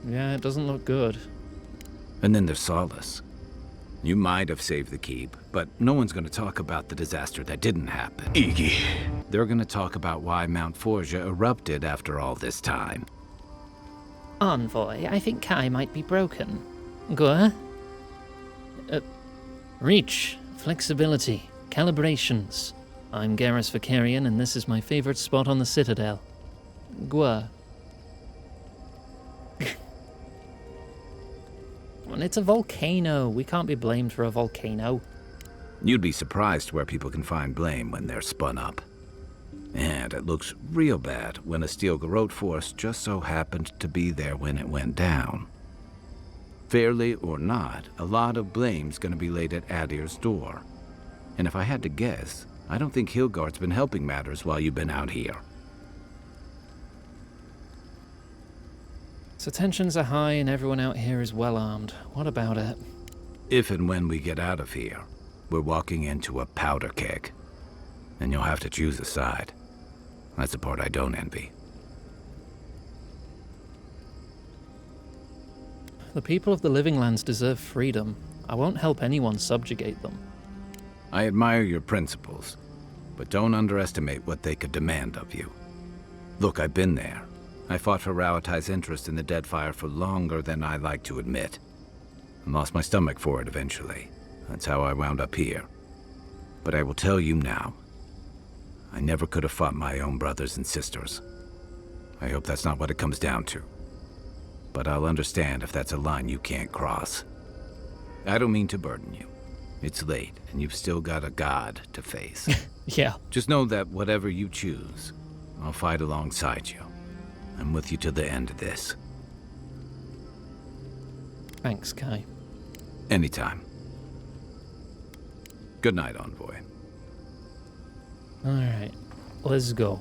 Yeah, it doesn't look good.
And then there's Solace. You might have saved the keep, but no one's going to talk about the disaster that didn't happen.
Iggy.
They're going to talk about why Mount Forja erupted after all this time.
Envoy, I think Kai might be broken. Go. Reach, flexibility, calibrations. I'm Garrus Vicarian, and this is my favorite spot on the Citadel. Gwa. And it's a volcano. We can't be blamed for a volcano.
You'd be surprised where people can find blame when they're spun up. And it looks real bad when a Steel Garrote force just so happened to be there when it went down. Fairly or not, a lot of blame's gonna be laid at Adir's door. And if I had to guess, I don't think Heelguard's been helping matters while you've been out here.
So tensions are high and everyone out here is well armed. What about it?
If and when we get out of here, we're walking into a powder keg. And you'll have to choose a side. That's the part I don't envy.
The people of the Living Lands deserve freedom. I won't help anyone subjugate them.
I admire your principles, but don't underestimate what they could demand of you. Look, I've been there. I fought for Rauatai's interest in the Deadfire for longer than I like to admit. And lost my stomach for it eventually. That's how I wound up here. But I will tell you now, I never could have fought my own brothers and sisters. I hope that's not what it comes down to. But I'll understand if that's a line you can't cross. I don't mean to burden you. It's late, and you've still got a god to face.
Yeah.
Just know that whatever you choose, I'll fight alongside you. I'm with you to the end of this.
Thanks, Kai.
Anytime. Good night, Envoy.
Alright, let's go.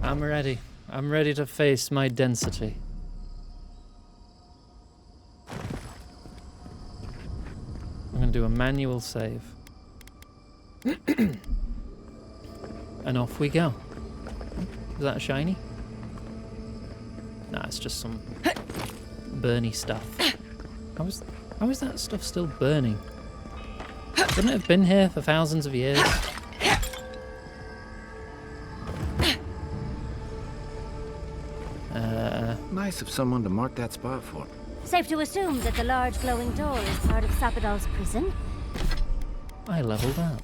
I'm ready. I'm ready to face my density. I'm gonna do a manual save. And off we go. Is that a shiny? Nah, it's just some burny stuff. How is that stuff still burning? Wouldn't it have been here for thousands of years?
Nice of someone to mark that spot for.
Safe to assume that the large glowing door is part of Sapadal's prison?
I leveled up.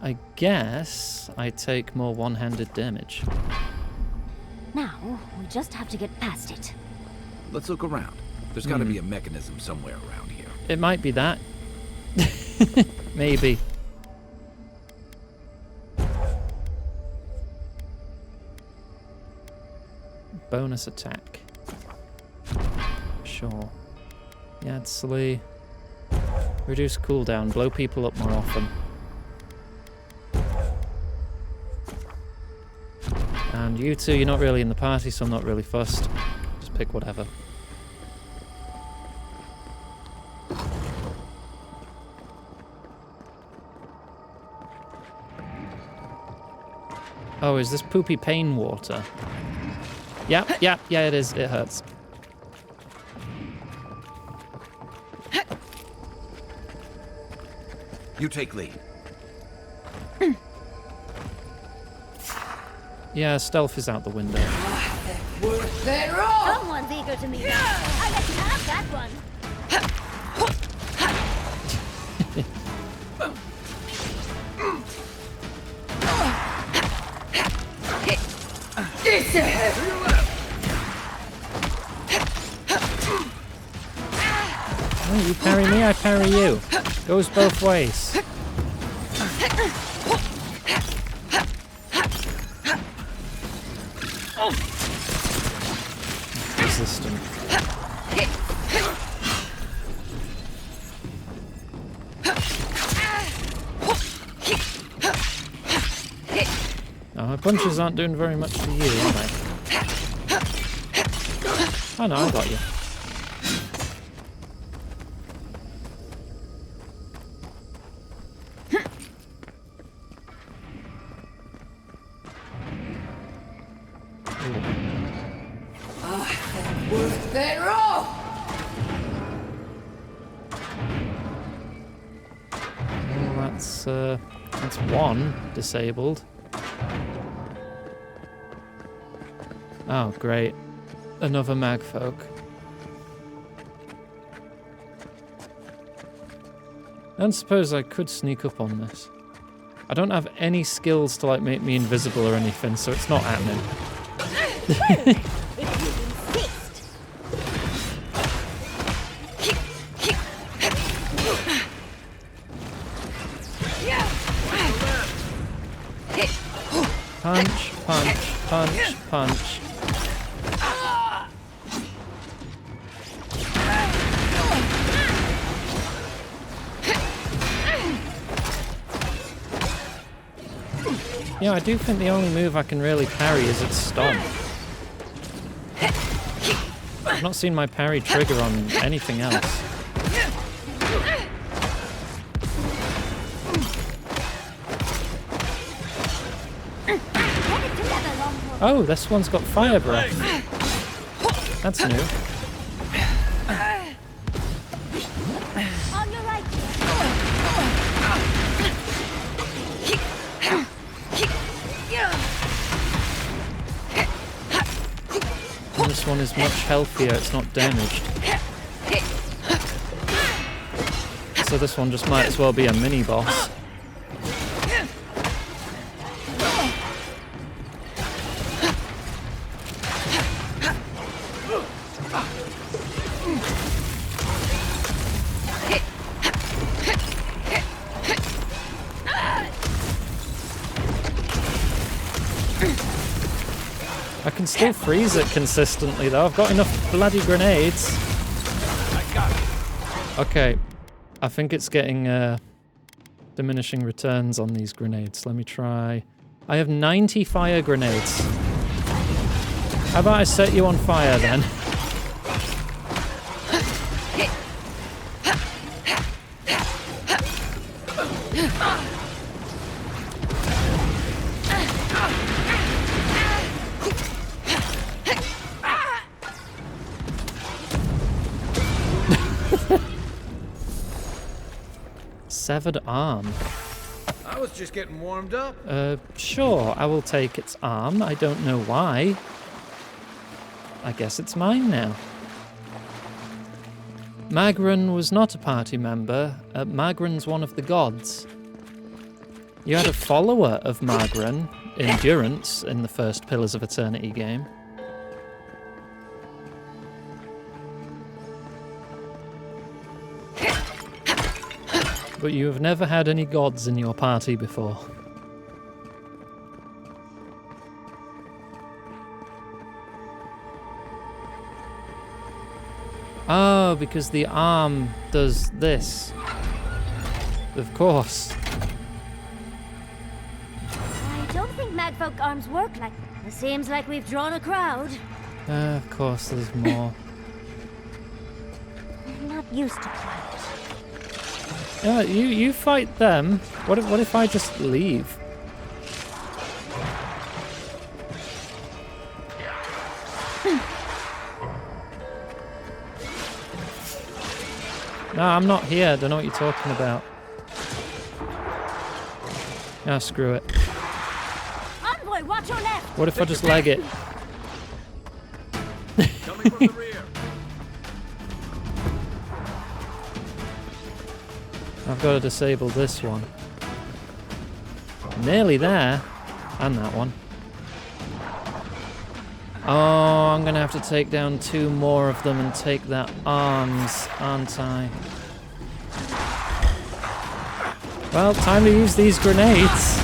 I guess I take more one-handed damage.
Now, we just have to get past it.
Let's look around. There's got to be a mechanism somewhere around here.
It might be that. Maybe. Bonus attack. Sure. Yadsley. Reduce cooldown. Blow people up more often. And you two, you're not really in the party, so I'm not really fussed. Just pick whatever. Oh, is this poopy pain water? Yep, yeah, it is. It hurts.
You take lead.
Yeah, stealth is out the window.
They're off!
Someone's eager to meet us. I let you have that one.
It's ahead!
Oh, you parry me, I parry you. Goes both ways. Resistant. Oh, my punches aren't doing very much to you, are they? Oh no, I got you.
They're off!
Well, that's one disabled. Oh, great. Another magfolk. I don't suppose I could sneak up on this. I don't have any skills to like make me invisible or anything, so it's not happening. Punch, punch, punch, punch. Yeah, I do think the only move I can really parry is its stomp. I've not seen my parry trigger on anything else. Oh, this one's got fire breath. That's new.
On your right.
And this one is much healthier, it's not damaged. So this one just might as well be a mini-boss. I can still freeze it consistently though, I've got enough bloody grenades. Okay, I think it's getting diminishing returns on these grenades. Let me try. I have 90 fire grenades. How about I set you on fire then? severed arm.
I was just getting warmed up.
Sure, I will take its arm. I don't know why. I guess it's mine now. Magran was not a party member. Magran's one of the gods. You had a follower of Magran, Endurance, in the first Pillars of Eternity game. But you have never had any gods in your party before. Oh, because the arm does this. Of course.
I don't think magfolk arms work like that. It seems like we've drawn a crowd.
Of course there's more.
I'm not used to crowds.
Yeah, you fight them. What if I just leave? No, I'm not here. I don't know what you're talking about. Ah, screw it.
Envoy, watch your left.
What if I just leg it?
Coming from the rear.
I've got to disable this one. Nearly there. And that one. Oh, I'm going to have to take down 2 more of them and take their arms, aren't I? Well, time to use these grenades.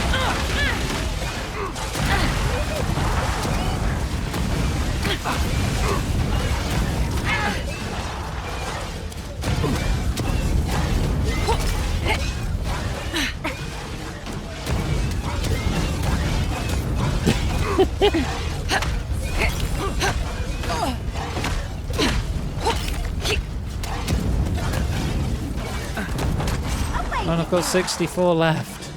And I've got 64 left.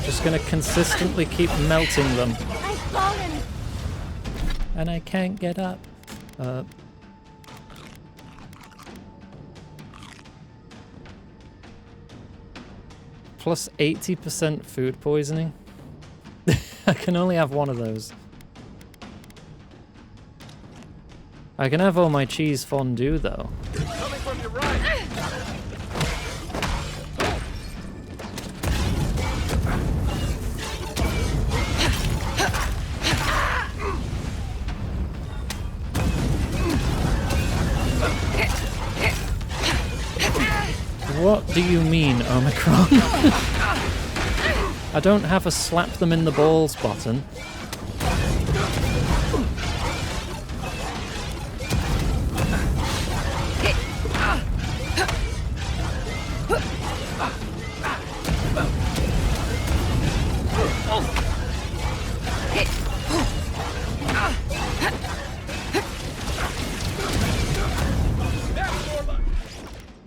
Just gonna consistently keep melting them.
I've fallen.
And I can't get up. Plus 80% food poisoning. I can only have one of those. I can have all my cheese fondue though.
Coming from your right.
What do you mean, Omicron? I don't have a slap them in the balls button.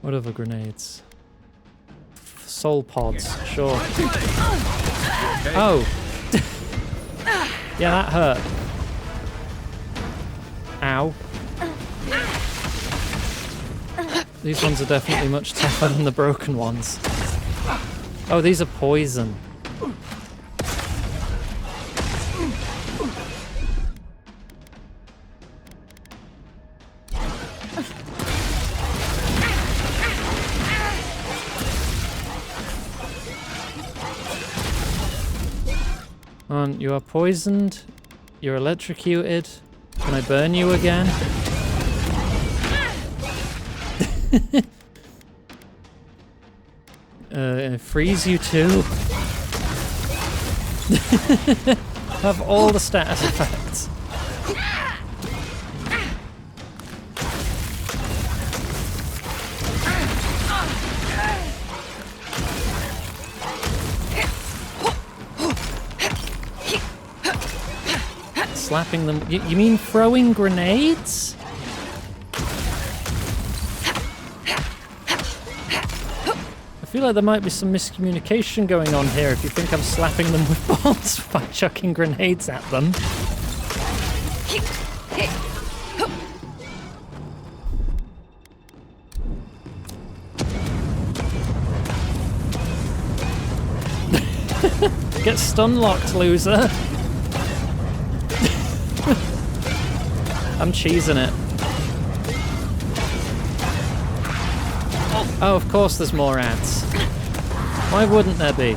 What other grenades? Soul pods, sure. Oh! Yeah, that hurt. Ow. These ones are definitely much tougher than the broken ones. Oh, these are poison. You are poisoned. You're electrocuted. Can I burn you again? Freeze you too. Have all the status effects. slapping them. You mean throwing grenades? I feel like there might be some miscommunication going on here if you think I'm slapping them with balls by chucking grenades at them. Get stun locked, loser. I'm cheesing it. Oh, of course there's more ads. Why wouldn't there be?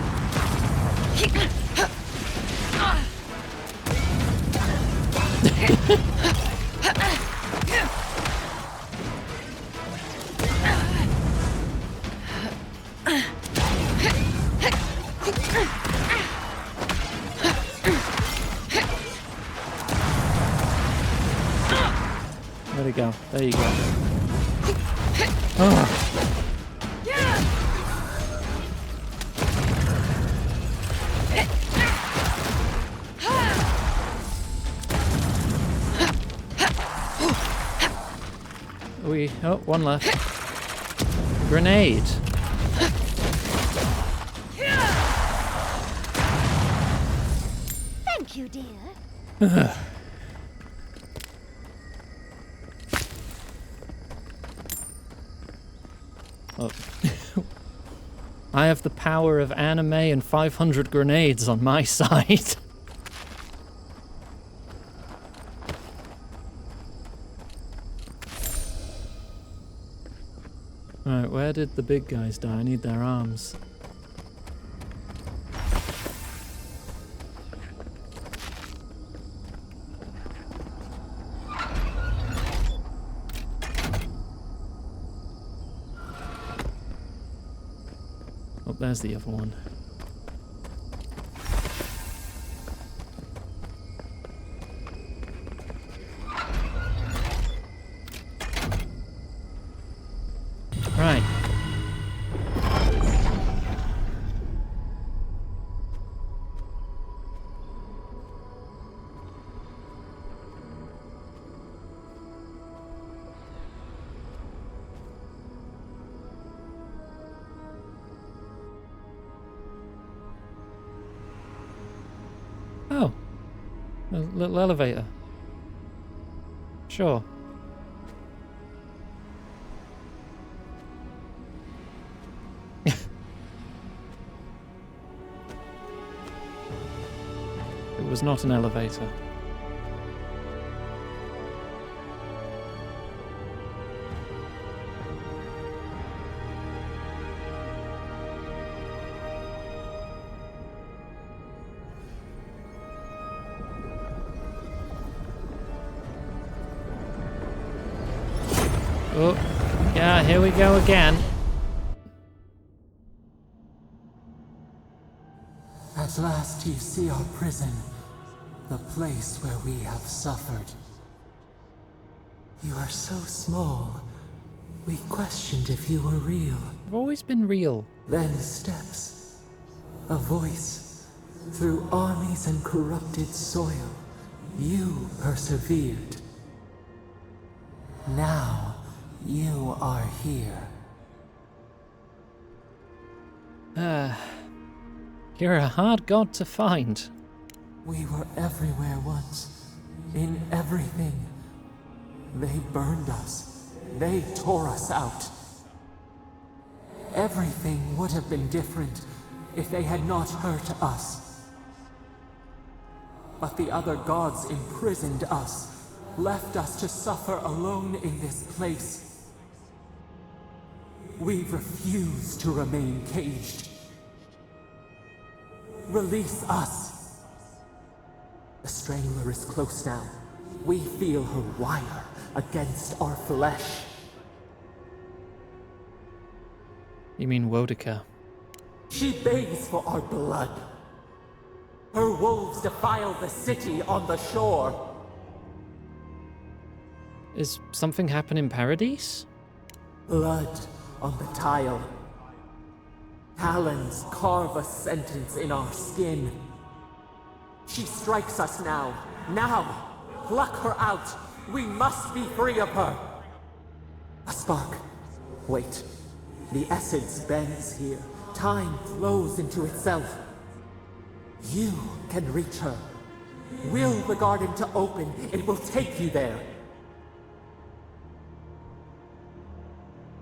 Where'd it go? There you go. Oh. Oh, one left. Grenade.
Thank you, dear.
Oh. I have the power of anime and 500 grenades on my side. Alright, where did the big guys die? I need their arms. Oh, there's the other one. Right. Oh. A little elevator. Sure. It was not an elevator. Oh, yeah, here we go again.
At last you see our prison, the place where we have suffered. You are so small, we questioned if you were real.
I've always been real.
Then steps, a voice, through armies and corrupted soil, you persevered. Now, you are here.
You're a hard god to find.
We were everywhere once, in everything. They burned us. They tore us out. Everything would have been different if they had not hurt us. But the other gods imprisoned us, left us to suffer alone in this place. We refuse to remain caged. Release us. The strangler is close now. We feel her wire against our flesh.
You mean Wodica?
She begs for our blood. Her wolves defile the city on the shore.
Is something happen in Paradise?
Blood on the tile. Talons carve a sentence in our skin. She strikes us now. Now! Pluck her out! We must be free of her! A spark. Wait. The essence bends here. Time flows into itself. You can reach her. Will the garden to open, it will take you there.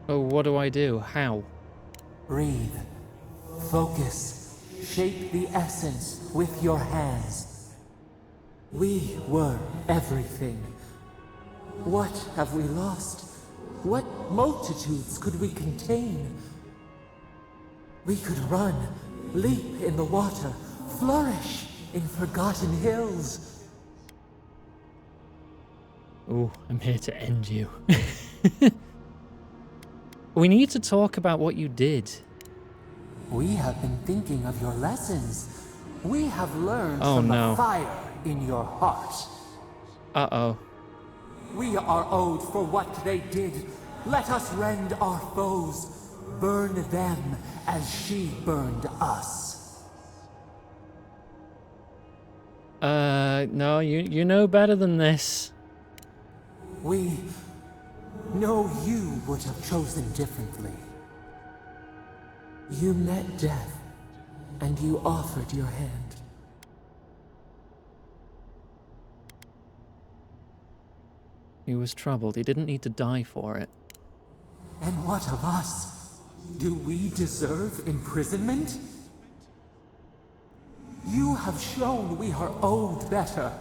Oh, what do I do? How?
Breathe. Focus. Shape the essence with your hands. We were everything. What have we lost? What multitudes could we contain? We could run, leap in the water, flourish in forgotten hills.
Oh, I'm here to end you. We need to talk about what you did.
We have been thinking of your lessons. We have learned
Oh,
from
no.
the fire in your heart.
Uh-oh.
We are owed for what they did. Let us rend our foes, burn them as she burned us.
No, you know better than this.
We know you would have chosen differently. You met death, and you offered your hand.
He was troubled. He didn't need to die for it.
And what of us? Do we deserve imprisonment? You have shown we are owed better.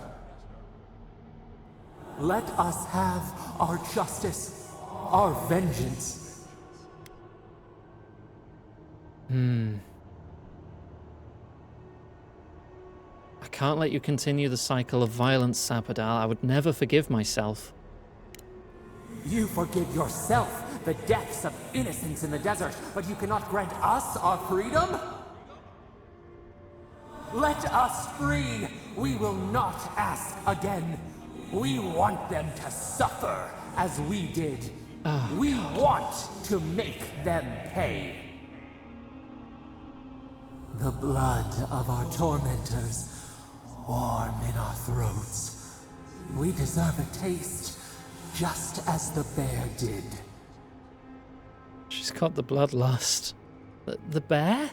Let us have our justice, our vengeance.
I can't let you continue the cycle of violence, Sapodal. I would never forgive myself.
You forgive yourself the deaths of innocents in the desert, but you cannot grant us our freedom? Let us free! We will not ask again. We want them to suffer as we did. We want to make them pay. The blood of our tormentors, warm in our throats. We deserve a taste, just as the bear did.
She's got the bloodlust. The bear?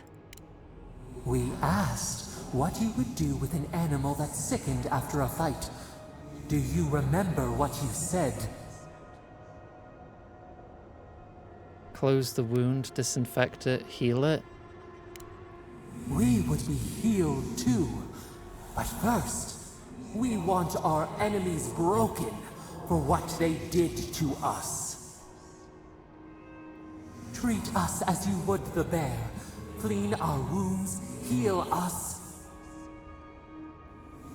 We asked what you would do with an animal that sickened after a fight. Do you remember what you said?
Close the wound, disinfect it, heal it.
We would be healed too. But first, we want our enemies broken for what they did to us. Treat us as you would the bear. Clean our wounds, heal us.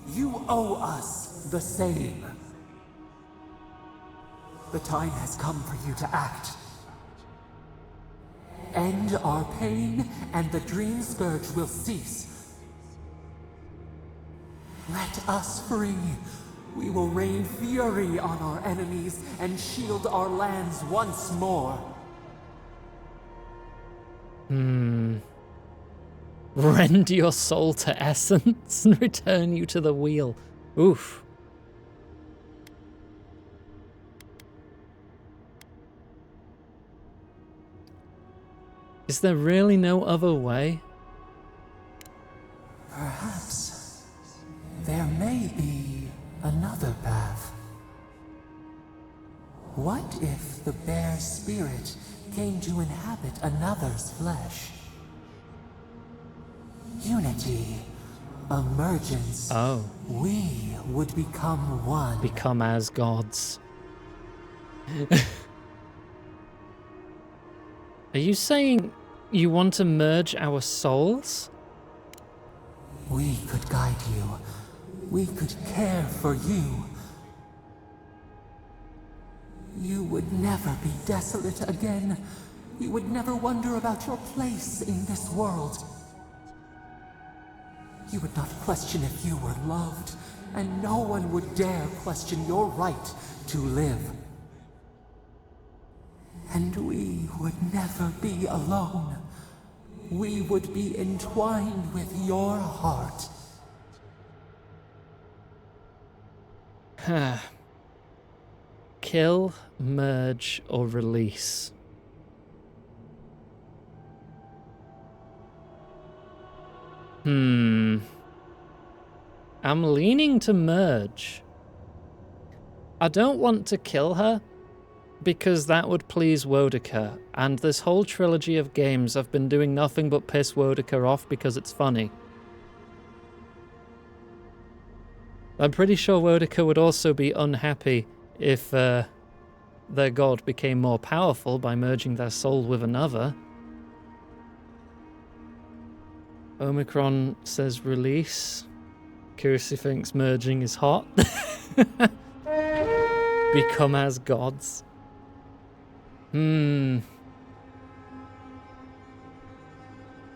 You owe us the same. The time has come for you to act. End our pain, and the dream scourge will cease. Let us free. We will rain fury on our enemies and shield our lands once more.
Rend your soul to essence and return you to the wheel. Oof. Is there really no other way?
Perhaps there may be another path. What if the bear's spirit came to inhabit another's flesh? Unity, emergence.
Oh.
We would become one.
Become as gods. Are you saying you want to merge our souls?
We could guide you. We could care for you. You would never be desolate again. You would never wonder about your place in this world. You would not question if you were loved, and no one would dare question your right to live. And we would never be alone. We would be entwined with your heart.
Kill, merge, or release? I'm leaning to merge. I don't want to kill her, because that would please Wodeker, and this whole trilogy of games I've been doing nothing but piss Wodeker off because it's funny. I'm pretty sure Wodeker would also be unhappy if their god became more powerful by merging their soul with another. Omicron says release. Kirsi thinks merging is hot. Become as gods. A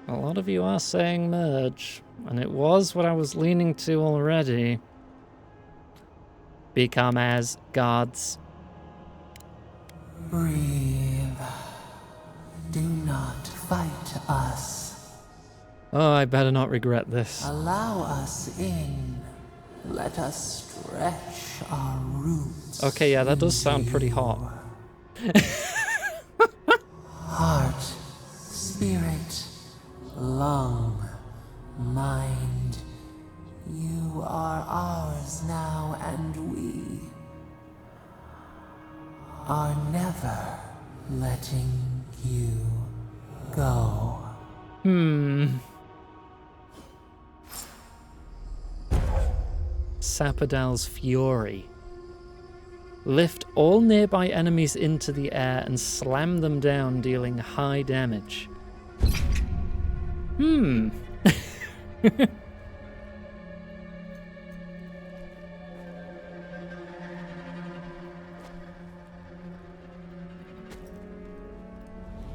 lot of you are saying merge, and it was what I was leaning to already. Become as gods.
Breathe. Do not fight us.
Oh, I better not regret this.
Allow us in. Let us stretch our roots.
Okay, yeah, that does sound pretty hot.
Heart, spirit, lung, mind. You are ours now, and we are never letting you go.
Sapodal's Fury. Lift all nearby enemies into the air and slam them down, dealing high damage.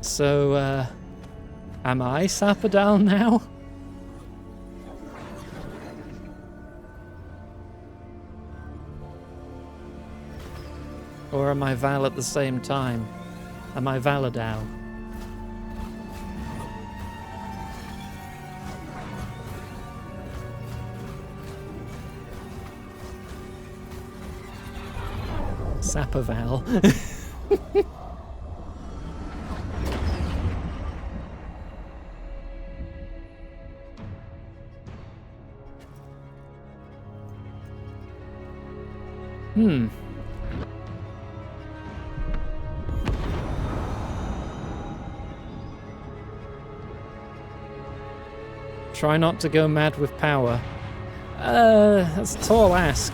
So, am I Sapodal now? Or am I Val at the same time? Am I Valadao? Sapoval. Try not to go mad with power. That's a tall ask.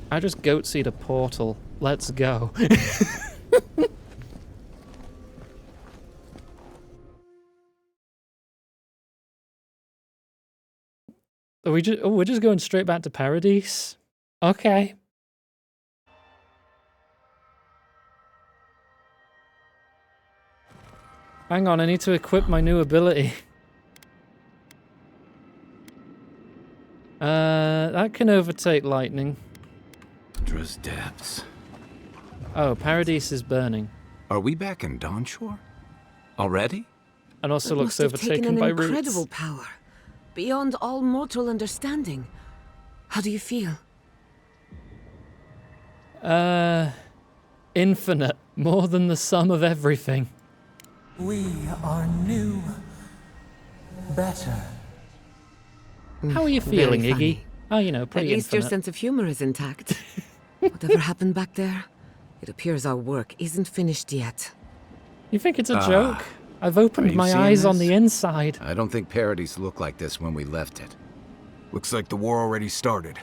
I just goat-seed a portal. Let's go. We're just going straight back to Paradise? Okay. Hang on, I need to equip my new ability. That can overtake lightning.
Dra's depths.
Oh, Paradise is burning.
Are we back in Dawnshore? Already?
And also
It
looks
must have taken
overtaken
an
by
incredible
roots.
power, beyond all mortal understanding. How do you feel?
Infinite. More than the sum of everything.
We are new. Better.
How are you feeling,
Very
Iggy?
funny.
Oh, you know,
At
pretty
least your
infinite.
sense of humor is intact. Whatever happened back there, it appears our work isn't finished yet.
You think it's a joke? I've opened
are you
my
seeing
eyes on
this?
the inside.
I don't think Paradise looked like this when we left it.
Looks like the war already started,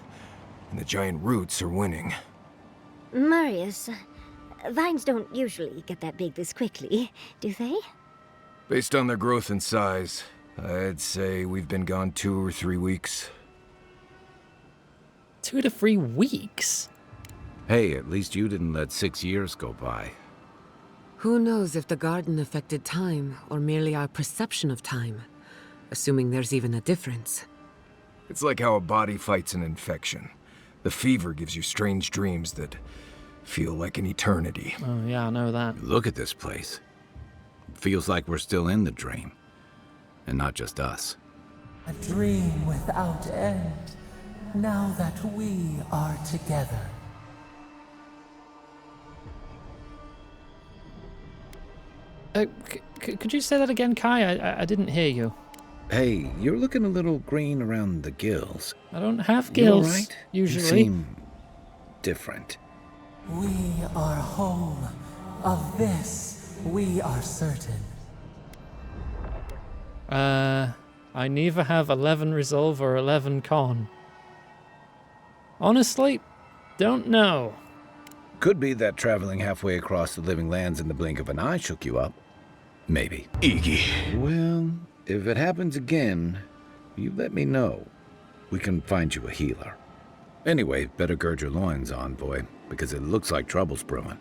and the giant roots are winning.
Marius, vines don't usually get that big this quickly, do they?
Based on their growth and size, I'd say we've been gone 2 or 3 weeks.
2 to 3 weeks?
Hey, at least you didn't let 6 years go by.
Who knows if the garden affected time, or merely our perception of time, assuming there's even a difference.
It's like how a body fights an infection. The fever gives you strange dreams that feel like an eternity.
Oh, yeah, I know that.
Look at this place. Feels like we're still in the dream. And not just us.
A dream without end, now that we are together.
Could you say that again, Kai? I didn't hear you.
Hey, you're looking a little green around the gills.
I don't have
You
gills,
all right?
usually.
You seem different.
We are whole. Of this, we are certain.
I neither have 11 resolve or 11 con. Honestly, don't know.
Could be that traveling halfway across the living lands in the blink of an eye shook you up. Maybe.
Iggy.
Well, if it happens again, you let me know. We can find you a healer. Anyway, better gird your loins, envoy, because it looks like trouble's brewing.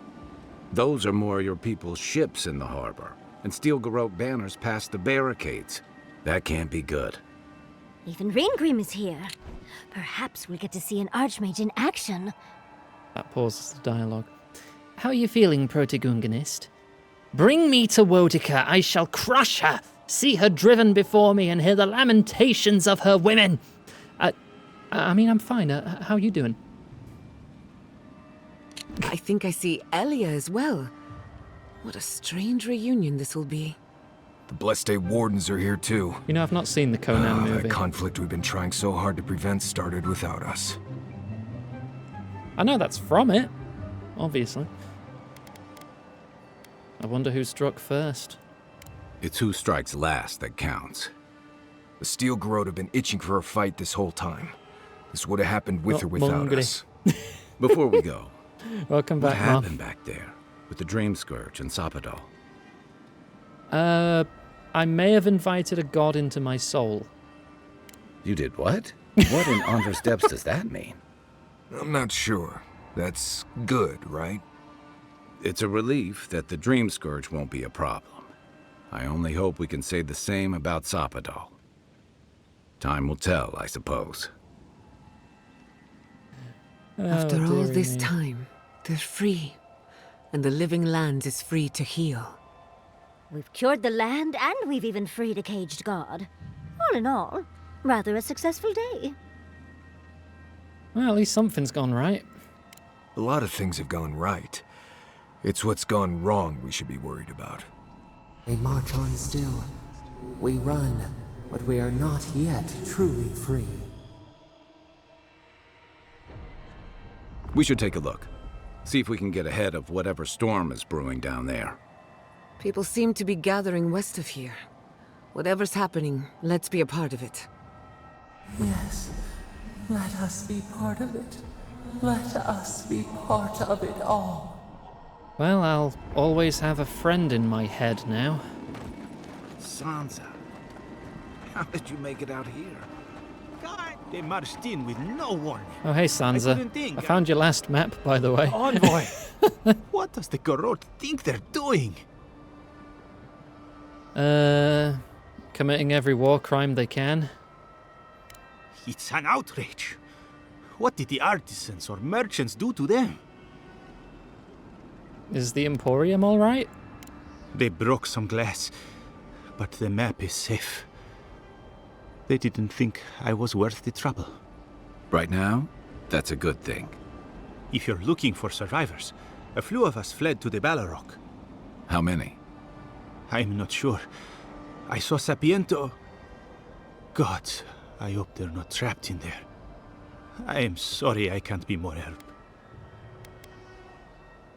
Those are more your people's ships in the harbor, and steel Garrote banners past the barricades. That can't be good.
Even Raingrim is here. Perhaps we'll get to see an Archmage in action.
That pauses the dialogue. How are you feeling, Protagonist? Bring me to Wodica. I shall crush her, see her driven before me, and hear the lamentations of her women. I mean, I'm fine. How are you doing?
I think I see Elia as well. What a strange reunion this will be.
The Blessed Wardens are here too.
You know, I've not seen the Conan movie.
That conflict we've been trying so hard to prevent started without us.
I know that's from it, obviously. I wonder who struck first.
It's who strikes last that counts.
The Steel Garrote have been itching for a fight this whole time. This would have happened with
Not
or without
Mongre.
us.
Before we go,
Welcome
what
back,
happened
Mom.
back there with the Dream Scourge and Sapadal?
I may have invited a god into my soul.
You did what? What in Andre's depths does that mean?
I'm not sure. That's good, right?
It's a relief that the Dream Scourge won't be a problem. I only hope we can say the same about Sapadal. Time will tell, I suppose.
After
Oh,
all
dearie
this
me.
time, they're free. And the living land is free to heal.
We've cured the land, and we've even freed a caged god. All in all, rather a successful day.
Well, at least something's gone right.
A lot of things have gone right. It's what's gone wrong we should be worried about.
We march on still. We run, but we are not yet truly free.
We should take a look. See if we can get ahead of whatever storm is brewing down there.
People seem to be gathering west of here. Whatever's happening, let's be a part of it.
Yes, let us be part of it. Let us be part of it all.
Well, I'll always have a friend in my head now.
Sansa, how did you make it out here?
God, they marched in with no warning.
Oh, hey, Sansa.
couldn't think.
I found your last map, by the way.
Envoy! What does the Garrote think they're doing?
Committing every war crime they can.
It's an outrage. What did the artisans or merchants do to them?
Is the Emporium all right?
They broke some glass, but the map is safe. They didn't think I was worth the trouble.
Right now, that's a good thing.
If you're looking for survivors, a few of us fled to the Balrog.
How many?
I'm not sure. I saw Sapiento. God, I hope they're not trapped in there. I am sorry I can't be more help.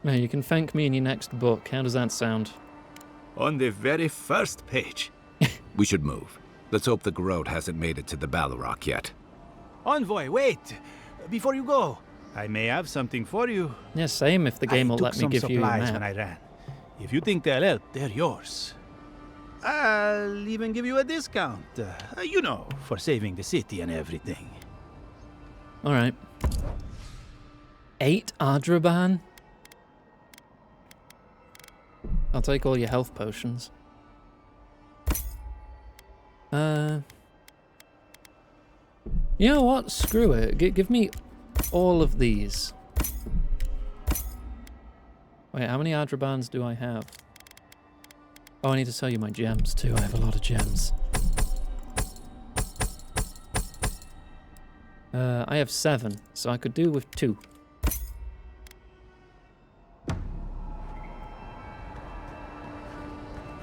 No, you can thank me in your next book. How does that sound?
On the very first page.
We should move. Let's hope the Garrote hasn't made it to the Balrog yet.
Envoy, wait! Before you go, I may have something for you.
Yeah, same if the game will
I took
let me
some
give you a
supplies when
map.
I ran. If you think they'll help, they're yours. I'll even give you a discount. You know, for saving the city and everything.
All right. 8 Ardraban? I'll take all your health potions. You know what? Screw it. Give me all of these. Wait, how many Ardrabans do I have? Oh, I need to sell you my gems too. I have a lot of gems. I have 7, so I could do with 2.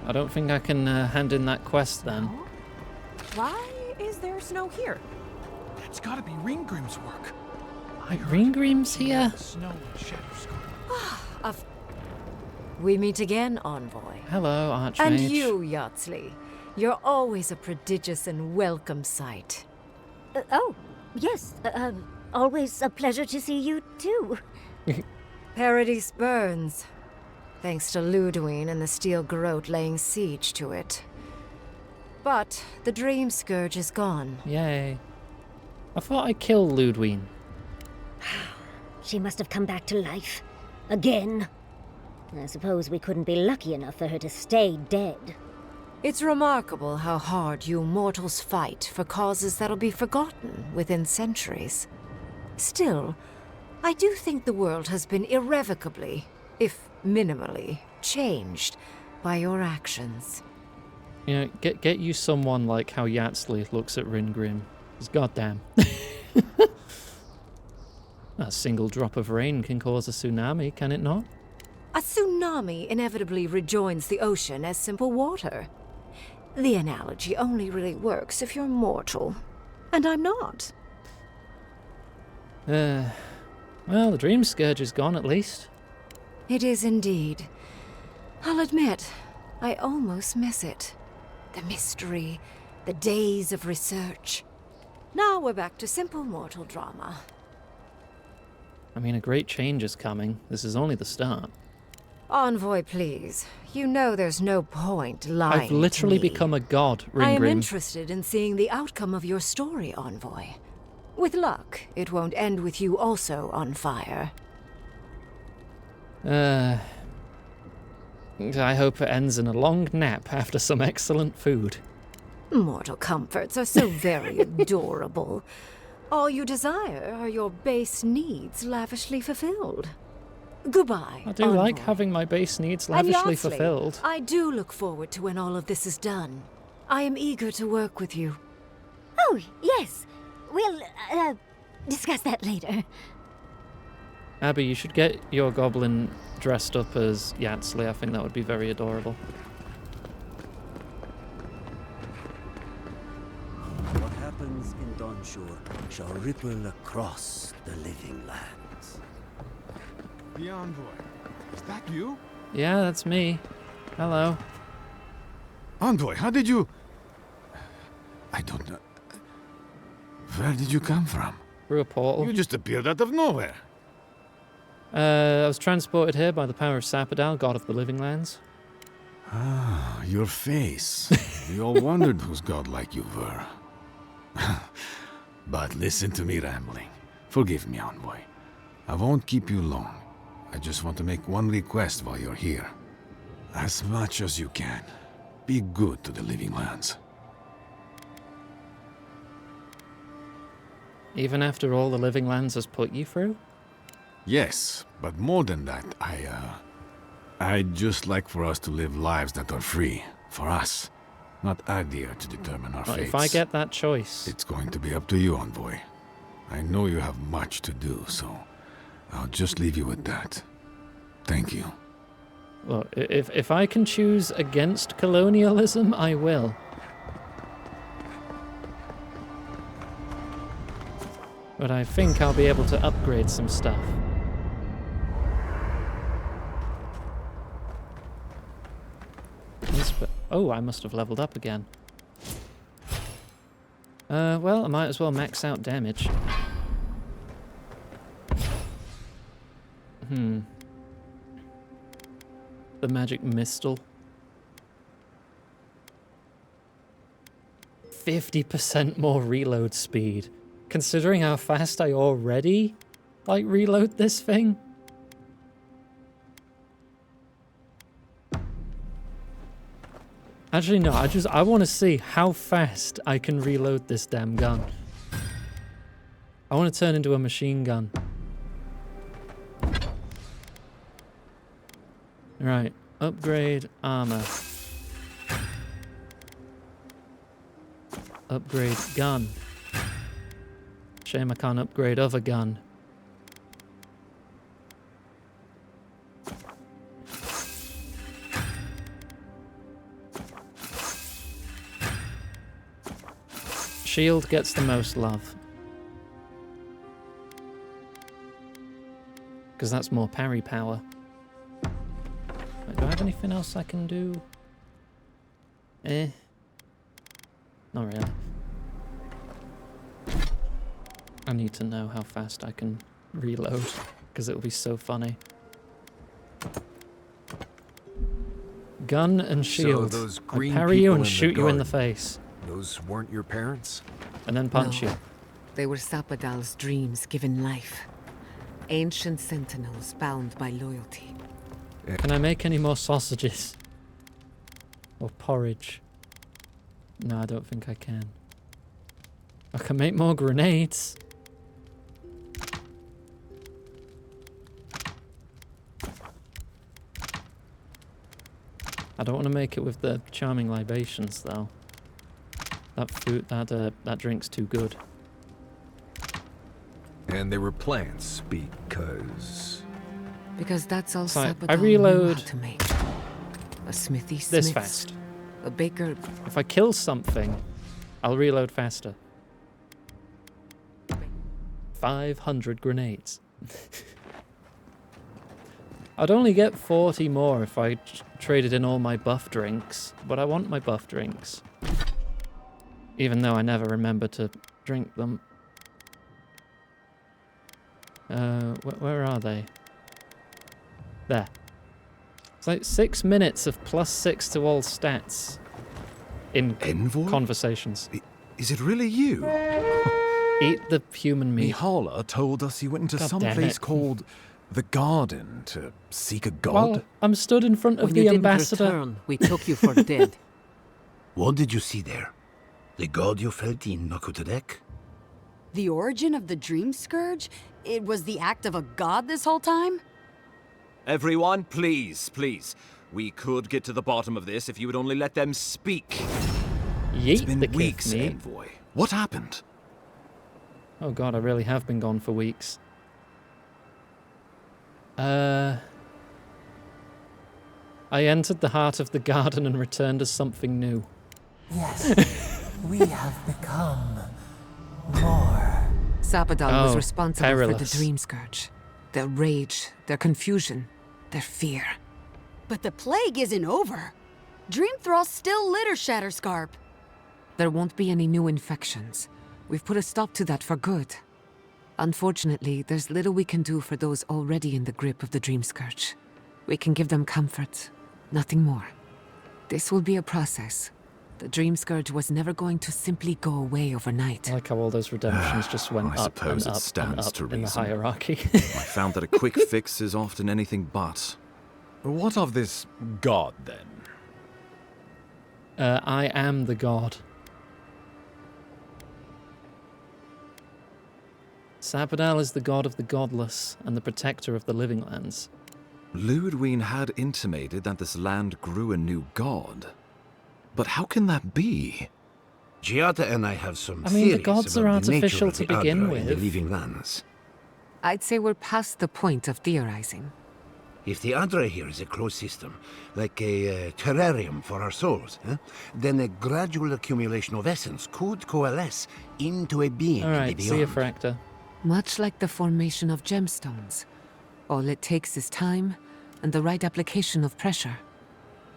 I don't think I can hand in that quest then.
Why is there snow here?
That's gotta be Ringgrim's work.
Ringgrim's here?
Snow and Shatterskull.
We meet again, Envoy.
Hello, Archmage.
And you, Yardsley. You're always a prodigious and welcome sight.
Oh, yes. Always a pleasure to see you, too.
Paradise burns, thanks to Ludwine and the Steel Garrote laying siege to it. But the Dream Scourge is gone.
Yay. I thought I killed Ludwine.
She must have come back to life. Again. I suppose we couldn't be lucky enough for her to stay dead.
It's remarkable how hard you mortals fight for causes that'll be forgotten within centuries. Still, I do think the world has been irrevocably, if minimally, changed by your actions.
You know, get you someone like how Yardsley looks at Ringrim. Because goddamn. A single drop of rain can cause a tsunami, can it not?
A tsunami inevitably rejoins the ocean as simple water. The analogy only really works if you're mortal. And I'm not.
Well, the Dream Scourge is gone at least.
It is indeed. I'll admit, I almost miss it. The mystery, the days of research. Now we're back to simple mortal drama.
I mean, a great change is coming. This is only the start.
Envoy, please. You know there's no point lying
I've literally
to me.
become a god, Ringrim.
I am interested in seeing the outcome of your story, Envoy. With luck, it won't end with you also on fire.
I hope it ends in a long nap after some excellent food.
Mortal comforts are so very adorable. All you desire are your base needs lavishly fulfilled. Goodbye,
I do
Envoy.
like having my base needs
And
lavishly
Yardsley,
fulfilled.
I do look forward to when all of this is done. I am eager to work with you.
Oh, yes. We'll, discuss that later.
Abby, you should get your goblin dressed up as Yardsley. I think that would be very adorable.
What happens in Donshore shall ripple across the living lands.
The Envoy. Is that you?
Yeah, that's me. Hello.
Envoy, how did you... I don't know. Where did you come from?
Through a portal.
You just appeared out of nowhere.
I was transported here by the power of Sapodal, god of the living lands.
Ah, your face. We all wondered whose godlike you were. But listen to me rambling. Forgive me, Envoy. I won't keep you long. I just want to make one request while you're here. As much as you can, be good to the living lands.
Even after all the living lands has put you through?
Yes, but more than that, I'd just like for us to live lives that are free. For us. Not idea to determine our
Well,
fates.
if I get that choice...
It's going to be up to you, Envoy. I know you have much to do, so I'll just leave you with that. Thank you.
Look, if I can choose against colonialism, I will. But I think I'll be able to upgrade some stuff. Oh, I must have leveled up again. Well, I might as well max out damage. The magic mistle. 50% more reload speed. Considering how fast I already, like, reload this thing. Actually, no, I want to see how fast I can reload this damn gun. I want to turn into a machine gun. Right, upgrade armor. Upgrade gun. Shame I can't upgrade other gun. Shield gets the most love. Because that's more parry power. Wait, do I have anything else I can do? Not really. I need to know how fast I can reload, because it'll be so funny. Gun and shield.
So those
I
green
parry you
people
and
in
shoot
the
you in the
garden,
face.
Those weren't your parents?
And then punch
No.
you.
They were Sapadal's dreams given life. Ancient sentinels bound by loyalty.
Can I make any more sausages? Or porridge? No, I don't think I can. I can make more grenades. I don't want to make it with the charming libations, though. That food, that drink's too good.
And they were plants
Because that's all
Right,
Sapadal
I
knew
reload
how to make. A smithy
this
smiths,
fast.
a baker.
If I kill something, I'll reload faster. 500 grenades. I'd only get 40 more if I traded in all my buff drinks, but I want my buff drinks. Even though I never remember to drink them. Where are they? There. It's like 6 minutes of +6 to all stats in
Envoy?
conversations.
Is it really you?
Eat the human meat.
Mihala told us you went into
God
some
damn
place
it.
called the Garden to seek a god.
Well, I'm stood in front of
When
the
you didn't
ambassador.
return, we took you for dead.
What did you see there? The god you felt in Nakutadek?
The origin of the Dream Scourge? It was the act of a god this whole time?
Everyone, please, please. We could get to the bottom of this if you would only let them speak.
It's
been weeks, Envoy. What happened?
Oh god, I really have been gone for weeks. I entered the heart of the garden and returned as something new.
Yes, we have become more.
Sapadal was
Oh,
responsible for
perilous.
the Dream Scourge. Their rage, their confusion, their fear.
But the plague isn't over. Dream Thralls still litter Shatterscarp.
There won't be any new infections. We've put a stop to that for good. Unfortunately, there's little we can do for those already in the grip of the Dream Scourge. We can give them comfort, nothing more. This will be a process. The Dream Scourge was never going to simply go away overnight.
I like how all those redemptions just went
I
up
suppose
and
it
up
stands
and up
to
in the
reason.
hierarchy.
I found that a quick fix is often anything but.
What of this god, then?
I am the god. Sapadal is the god of the godless and the protector of the living lands.
Ludwig had intimated that this land grew a new god. But how can that be?
Giada and I have some
I mean, the
theories
gods are
about the nature
artificial
of
to
the
begin
Adra in the
with.
living lands.
I'd say we're past the point of theorizing.
If the Adra here is a closed system, like a terrarium for our souls, then a gradual accumulation of essence could coalesce into a being in the
Alright,
beyond.
see you, Fractor.
Much like the formation of gemstones. All it takes is time and the right application of pressure.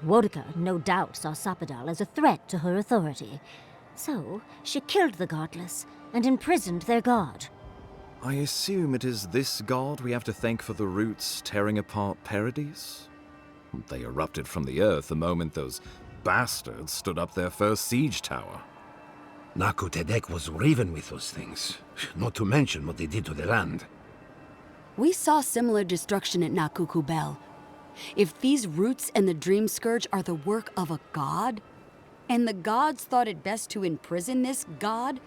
Wodka no doubt saw Sapadal as a threat to her authority. So, she killed the godless and imprisoned their god.
I assume it is this god we have to thank for the roots tearing apart Paradise? They erupted from the earth the moment those bastards stood up their first siege tower.
Nakutadek was riven with those things, not to mention what they did to the land.
We saw similar destruction at Nakuku Bell. If these roots and the Dream Scourge are the work of a god, and the gods thought it best to imprison this god,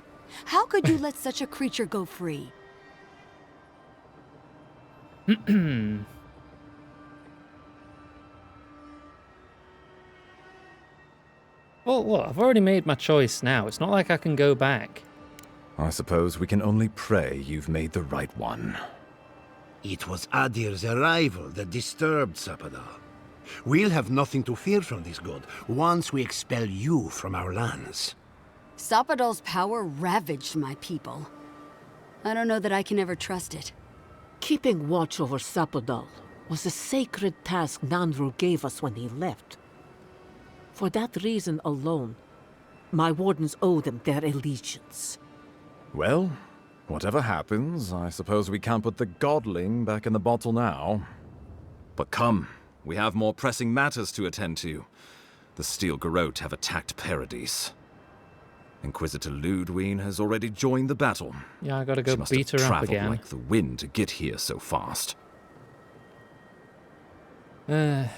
how could you let such a creature go free?
Well, look, I've already made my choice now. It's not like I can go back.
I suppose we can only pray you've made the right one.
It was Adir's arrival that disturbed Sapadal. We'll have nothing to fear from this god once we expel you from our lands.
Sapadal's power ravaged my people. I don't know that I can ever trust it.
Keeping watch over Sapadal was a sacred task Nanru gave us when he left. For that reason alone, my wardens owe them their allegiance.
Well, whatever happens, I suppose we can't put the godling back in the bottle now.
But come, we have more pressing matters to attend to. The Steel Garrote have attacked Paradise. Inquisitor Ludwine has already joined the battle.
Yeah, I gotta go
She must
beat
have
her up
traveled
again.
like the wind to get here so fast.
Then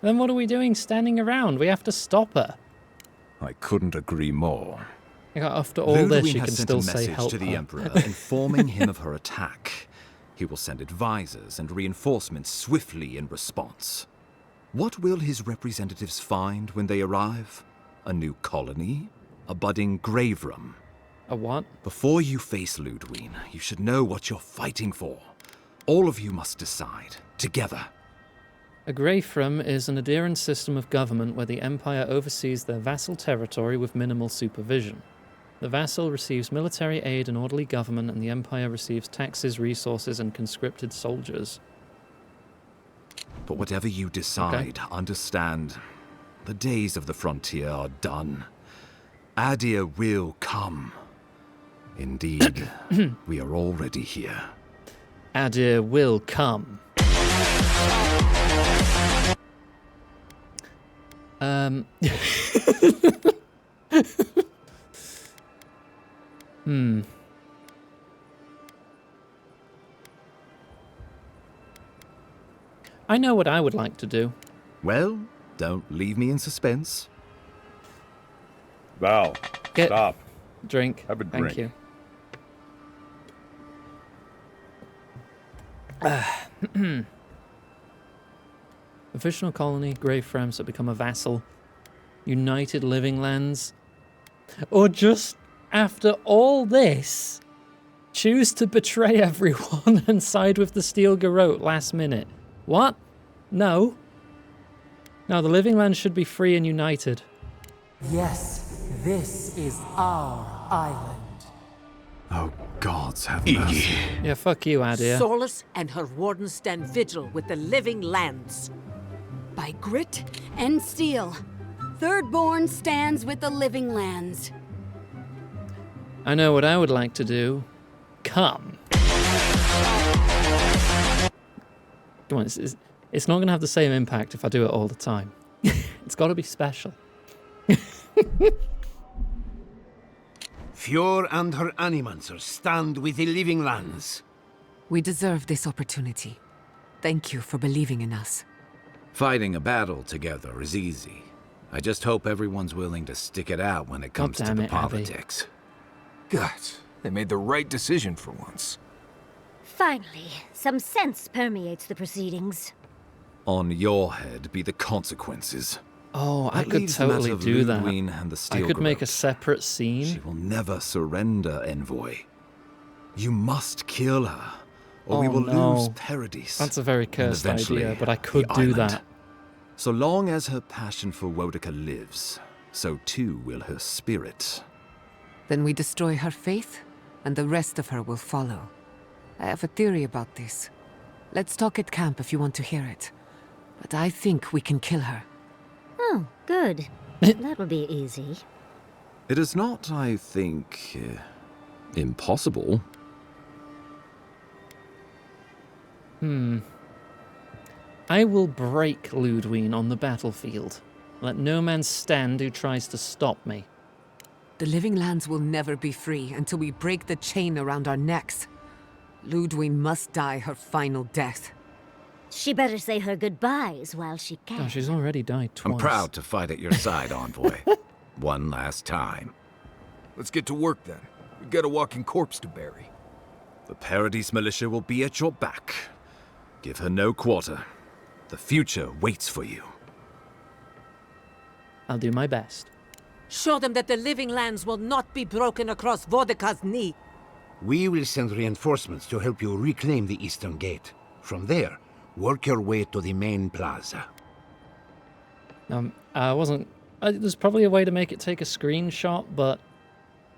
what are we doing standing around? We have to stop her.
I couldn't agree more.
After all this,
Ludwine
she
has
can
sent
still
a
say
message
help
to the
her.
Emperor informing him of her attack. He will send advisors and reinforcements swiftly in response. What will his representatives find when they arrive? A new colony? A budding grave room?
A what?
Before you face Ludwine, you should know what you're fighting for. All of you must decide, together.
A Greyfrum is an adherent system of government where the Empire oversees their vassal territory with minimal supervision. The vassal receives military aid and orderly government, and the Empire receives taxes, resources, and conscripted soldiers.
But whatever you decide, understand, the days of the frontier are done. Adir will come. Indeed, we are already here.
Adir will come. I know what I would like to do.
Well, don't leave me in suspense.
Val, stop.
Drink.
Have a drink.
Thank you. Official colony, Greyframs that become a vassal. United Living Lands. Or just after all this, choose to betray everyone and side with the Steel Garrote last minute. What? No. No, the Living Lands should be free and united.
Yes, this is our island.
Oh, gods have mercy.
Yeah, fuck you, Adir.
Solus and her wardens stand vigil with the living lands.
By grit and steel, Thirdborn stands with the living lands.
I know what I would like to do. Come. Come on, it's not going to have the same impact if I do it all the time. It's got to be special.
Fjord and her animancers stand with the living lands.
We deserve this opportunity. Thank you for believing in us.
Fighting a battle together is easy. I just hope everyone's willing to stick it out when it comes to the politics.
God, they made the right decision for once.
Finally, some sense permeates the proceedings.
On your head be the consequences.
Oh, I
That
could
leaves the matter
totally
of
do that.
Ludwine and the
I
Steel
could make a
Garrote.
separate scene.
She will never surrender, Envoy. You must kill her, or we
Oh,
will
no.
lose Paradise.
That's a very
and
cursed
eventually
idea, but I could
the
do
island.
that.
So long as her passion for Wodica lives, so too will her spirit.
Then we destroy her faith, and the rest of her will follow. I have a theory about this. Let's talk at camp if you want to hear it. But I think we can kill her.
Oh, good. That will be easy.
It is not, I think, impossible.
I will break Ludwine on the battlefield. Let no man stand who tries to stop me.
The living lands will never be free until we break the chain around our necks. Ludwine must die her final death.
She better say her goodbyes while she can.
Oh, she's already died twice.
I'm proud to fight at your side, Envoy. One last time.
Let's get to work then. We've got a walking corpse to bury.
The Paradise militia will be at your back. Give her no quarter. The future waits for you.
I'll do my best.
Show them that the living lands will not be broken across Vodka's knee.
We will send reinforcements to help you reclaim the Eastern Gate. From there, work your way to the main plaza.
There's probably a way to make it take a screenshot, but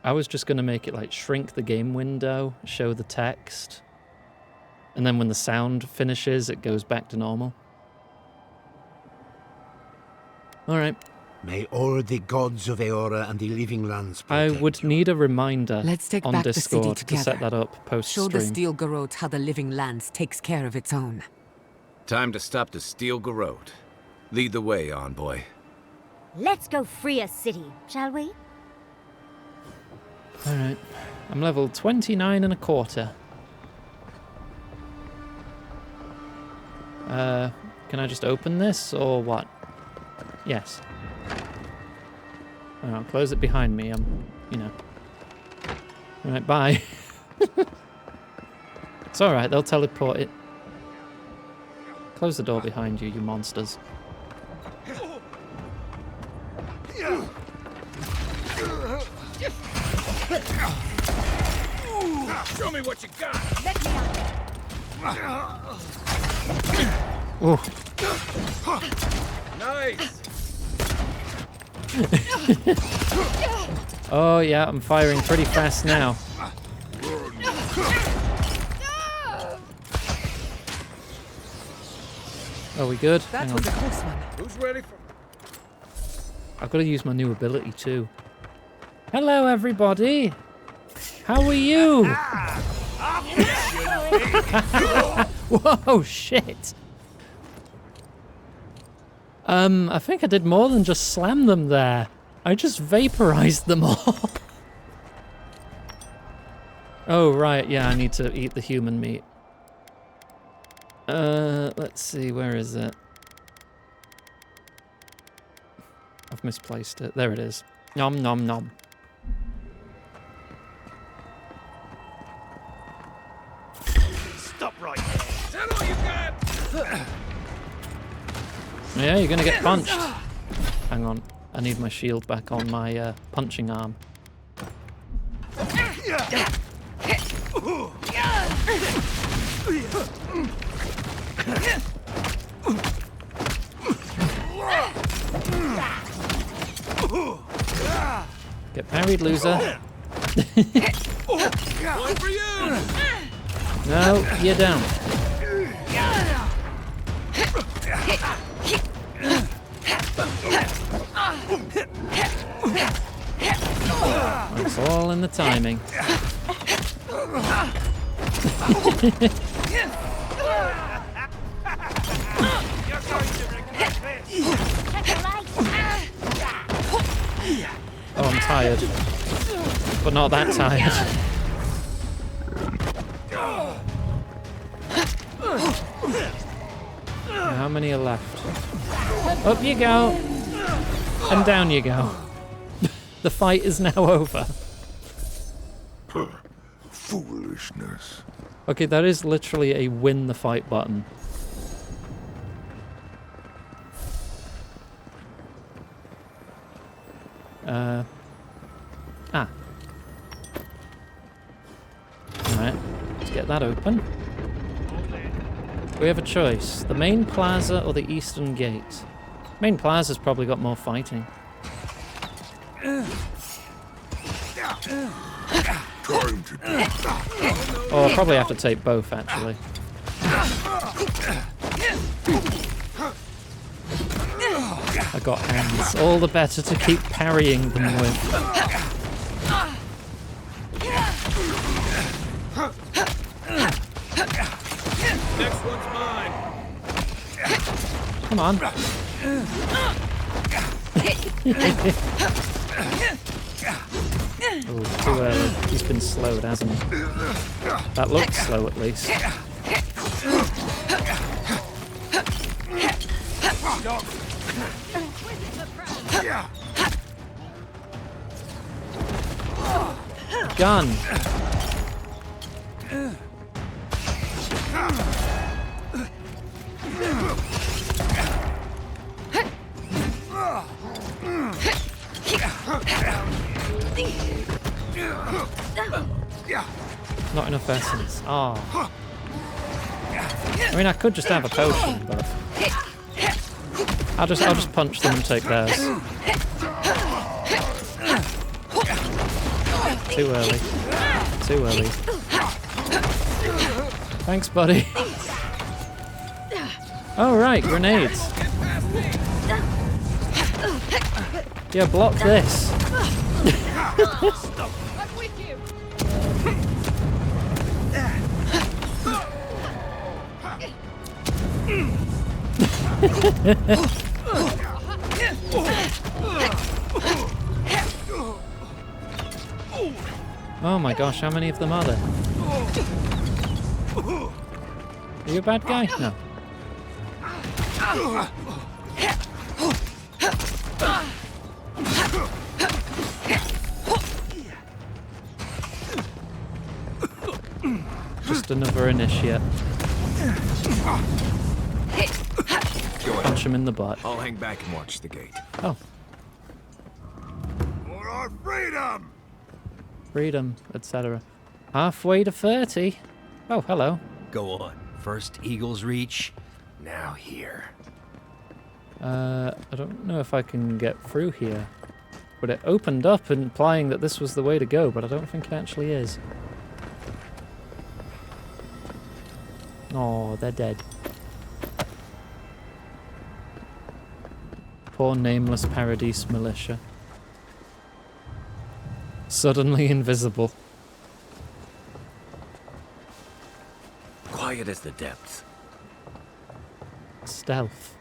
I was just going to make it like shrink the game window, show the text, and then when the sound finishes, it goes back to normal. All right.
May all the gods of Eora and the living lands
I
protect
would need a reminder
Let's take
on
back the city
Discord to
together.
set that up post-stream.
Show the Steel Garrote how the living lands takes care of its own.
Time to stop the Steel Garrote. Lead the way, envoy.
Let's go free a city, shall we?
All right. I'm level 29 and a quarter. Can I just open this or what? Yes. I'll close it behind me. You know. All right, bye. It's all right. They'll teleport it. Close the door behind you, you monsters.
Show me what you got.
Let me out.
Oh.
Nice.
Oh yeah, I'm firing pretty fast now. Are we good?
That
Hang
was
on.
a close one.
Who's ready for...
I've got to use my new ability too. Hello everybody! How are you? Whoa, shit! I think I did more than just slam them there. I just vaporized them all. Oh, right, yeah, I need to eat the human meat. Let's see, where is it? I've misplaced it. There it is. Nom nom nom.
Stop right there. Is that all you got?
Yeah, you're gonna get punched. Hang on, I need my shield back on my punching arm. Get parried, loser.
One for you.
No, you're down. It's all in the timing. Oh, I'm tired. But not that tired. How many are left? Up you go. And down you go. The fight is now over.
Foolishness.
Okay, that is literally a win the fight button. Alright, let's get that open. We have a choice. The main plaza or the eastern gate? Main plaza's probably got more fighting. Oh, I'll probably have to take both, actually. I got hands. All the better to keep parrying them with.
Next one's mine.
Come on. Oh, too early. He's been slowed, hasn't he? That looks slow, at least. Gun. Not enough essence. Oh. I mean, I could just have a potion, but I'll just punch them and take theirs. Too early. Too early. Thanks, buddy. Oh, right, grenades. Yeah, block this. Oh my gosh, how many of them are there? Are you a bad guy? No. Just another initiate. Punch him in the butt.
I'll hang back and watch the gate.
Oh.
For our freedom!
Freedom, etc. Halfway to 30. Oh, hello.
Go on. First Eagle's Reach, now here.
I don't know if I can get through here. But it opened up implying that this was the way to go, but I don't think it actually is. Oh, they're dead. Poor nameless Paradise militia. Suddenly invisible.
Quiet as the depths.
Stealth.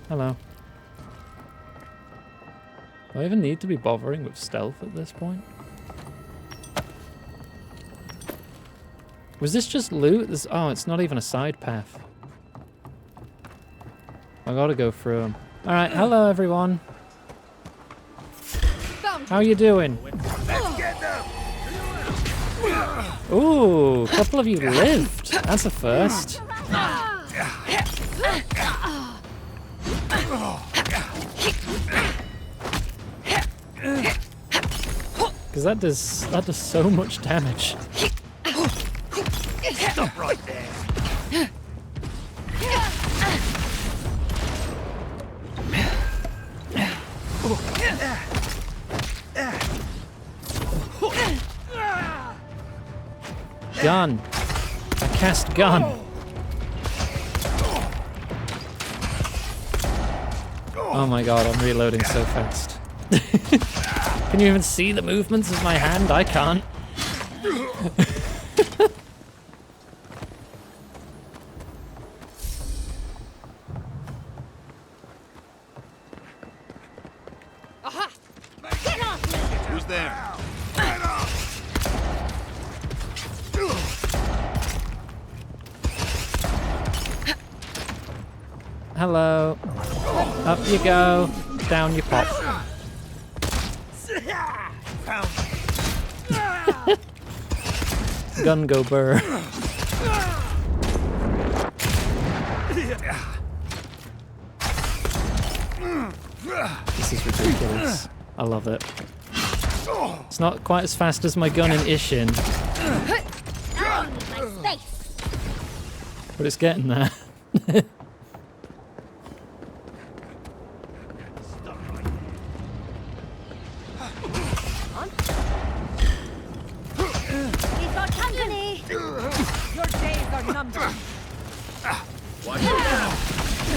Hello. Do I even need to be bothering with stealth at this point? Was this just loot? Oh, it's not even a side path. I gotta go through them. Alright, hello everyone. How you doing?
Let's get them!
Ooh, a couple of you lived. That's a first. Because that does so much damage.
Stop right there!
Gun. I cast gun. Oh my god, I'm reloading so fast. Can you even see the movements of my hand? I can't.
Who's there?
Hello. Up you go. Down you pop. Gun go burr. This is ridiculous. I love it. It's not quite as fast as my gun in Ishin, but it's getting there.
We've got company! Your days are numbered!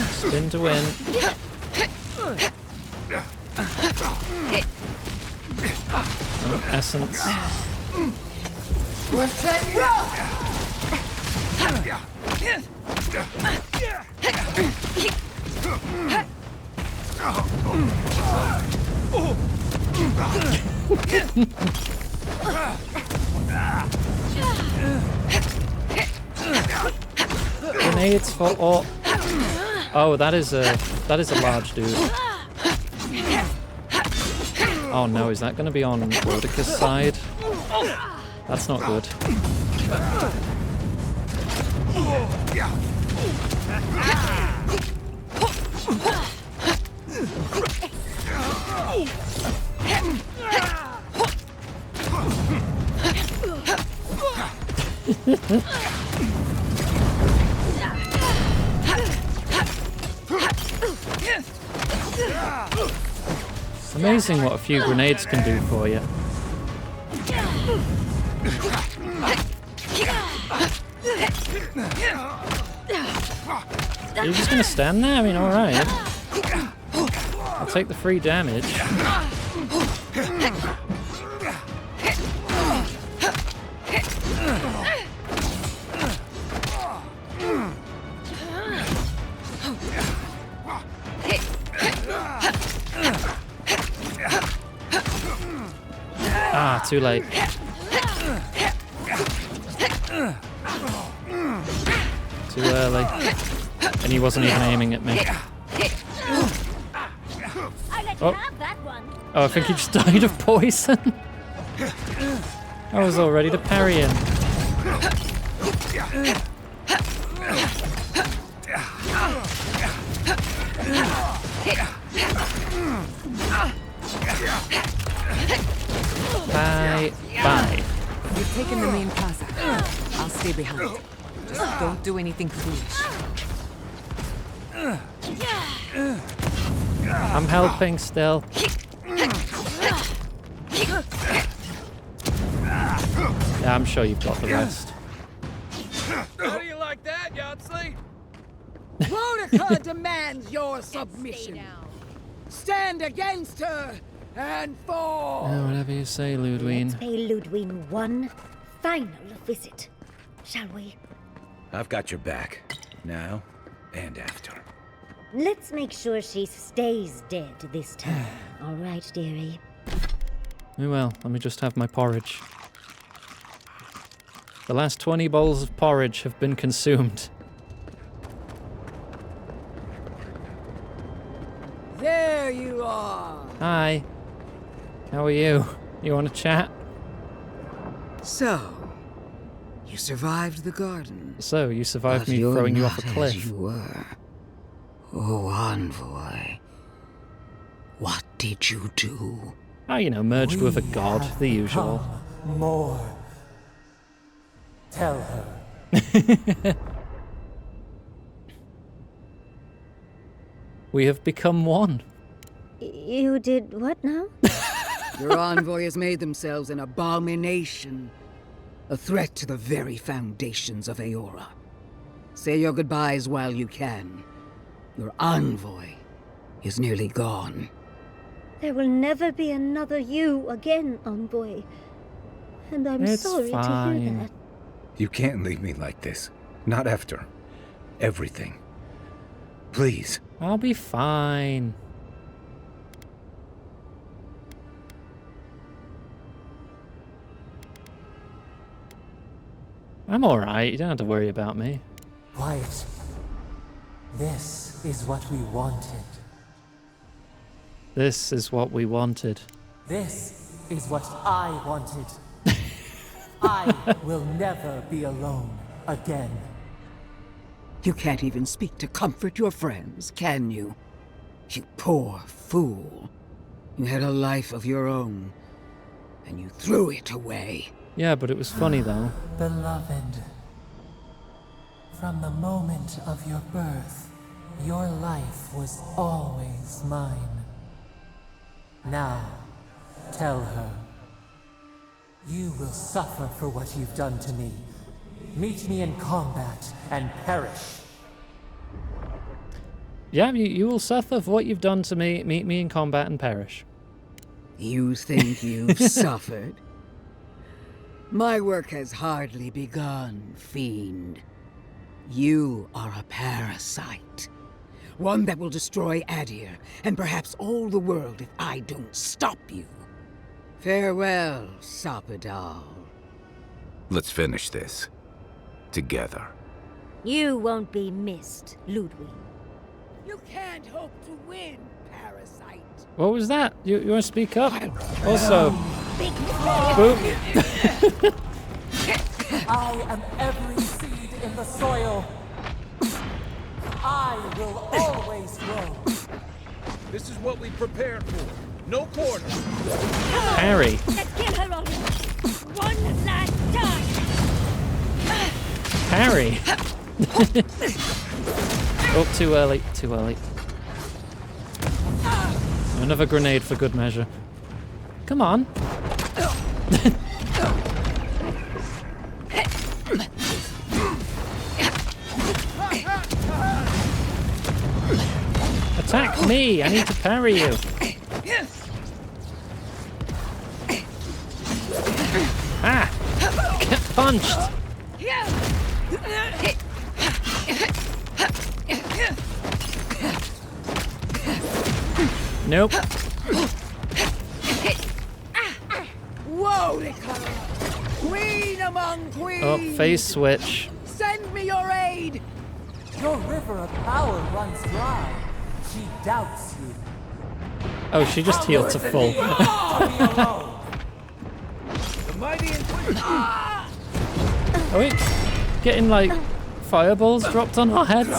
Spin to win. Oh, essence.
We're set roll!
Grenades for all. Oh, that is a large dude. Oh no, is that going to be on Brodicus' side? That's not good. Amazing what a few grenades can do for you. Are you just gonna stand there? I mean, alright. I'll take the free damage. Ah, too late. Too early. And he wasn't even aiming at me. Oh, oh, I think he just died of poison. I was all ready to parry him. Bye. Bye.
You've taken the main plaza. I'll stay behind. Just don't do anything foolish.
I'm helping still. Yeah, I'm sure you've got the rest.
How do you like that, Yahtzee?
Boudica demands your submission. Stand against her and fall.
Yeah, whatever you say, Ludwig.
Let's pay Ludwig one final visit, shall we?
I've got your back, now and after.
Let's make sure she stays dead this time. All right, dearie?
Oh well, let me just have my porridge. The last 20 bowls of porridge have been consumed.
There you are.
Hi. How are you? You want to chat?
So, you survived the garden.
So, you survived
But
me
you're
throwing you off
not
a cliff.
as you were. Oh, envoy. What did you do?
Oh, you know, merged with a god, the usual.
More. Tell her.
We have become one.
You did what now?
Your envoy has made themselves an abomination. A threat to the very foundations of Aora. Say your goodbyes while you can. Your envoy is nearly gone.
There will never be another you again, envoy. And I'm
It's
sorry to
fine.
hear that.
You can't leave me like this. Not after everything. Please.
I'll be fine. I'm alright, you don't have to worry about me.
Quiet. This is what we wanted.
This is what we wanted.
This is what I wanted. I will never be alone again.
You can't even speak to comfort your friends, can you? You poor fool. You had a life of your own, and you threw it away.
Yeah, but it was funny though.
Beloved, from the moment of your birth, your life was always mine. Now, tell her. You will suffer for what you've done to me. Meet me in combat and perish.
Yeah, you will suffer for what you've done to me. Meet me in combat and perish.
You think you've suffered? My work has hardly begun, fiend. You are a parasite. One that will destroy Adir, and perhaps all the world if I don't stop you. Farewell, Sapadal.
Let's finish this. Together.
You won't be missed, Ludwig.
You can't hope to win, parasite.
What was that? You want to speak up? Also, boop.
I am every seed in the soil. I will always grow.
This is what we prepared for. No quarter.
Harry.
Let's kill her all. One last time.
Harry. Oh, too early. Too early. Another grenade for good measure. Come on. Attack me! I need to parry you. Ah! Get punched! Nope.
Whoa, Queen among queens!
Oh, phase switch.
Send me your aid!
Your river of power runs dry. She doubts you.
Oh, she just healed to full.
The mighty and
Are we getting like fireballs dropped on our heads?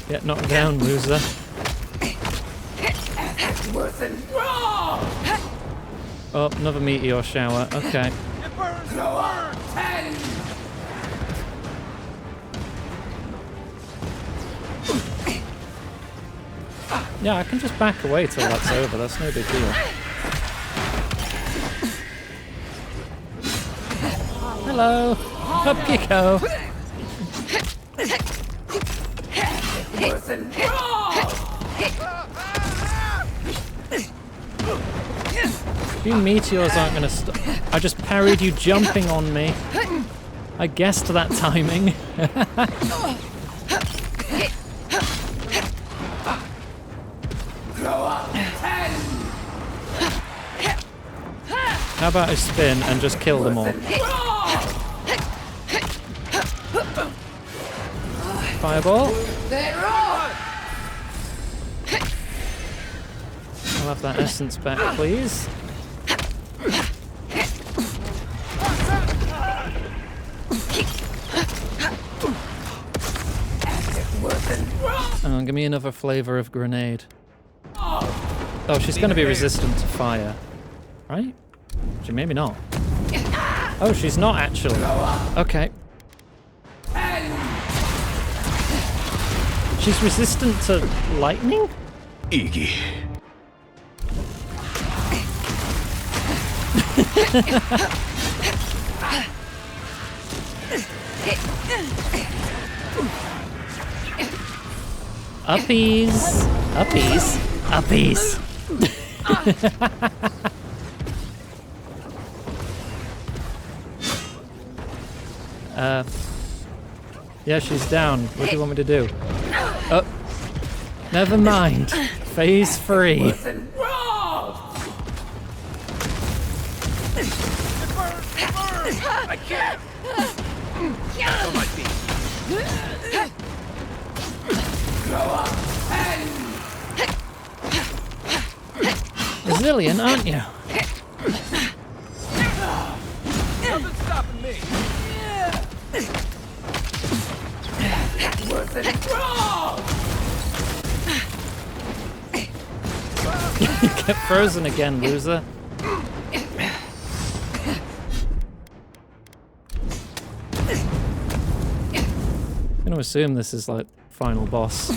Get knocked down, loser. Oh, another meteor shower. Okay. Yeah, I can just back away till that's over. That's no big deal. Hello. Up you go. You meteors aren't gonna stop. I just parried you jumping on me. I guessed that timing. How about I spin and just kill them all? Fireball. I'll have that essence back, please. Oh, give me another flavor of grenade. Oh, she's going to be resistant to fire. Right? She maybe not. Oh, she's not actually. Okay. She's resistant to lightning?
Iggy.
Uppies. Uppies. Uppies. Yeah, she's down. What do you want me to do? Oh, never mind. Phase 3.
I can't. On my feet.
Resilient, aren't you?
Nothing's stopping me.
Get frozen again, loser. I'm gonna assume this is like final boss.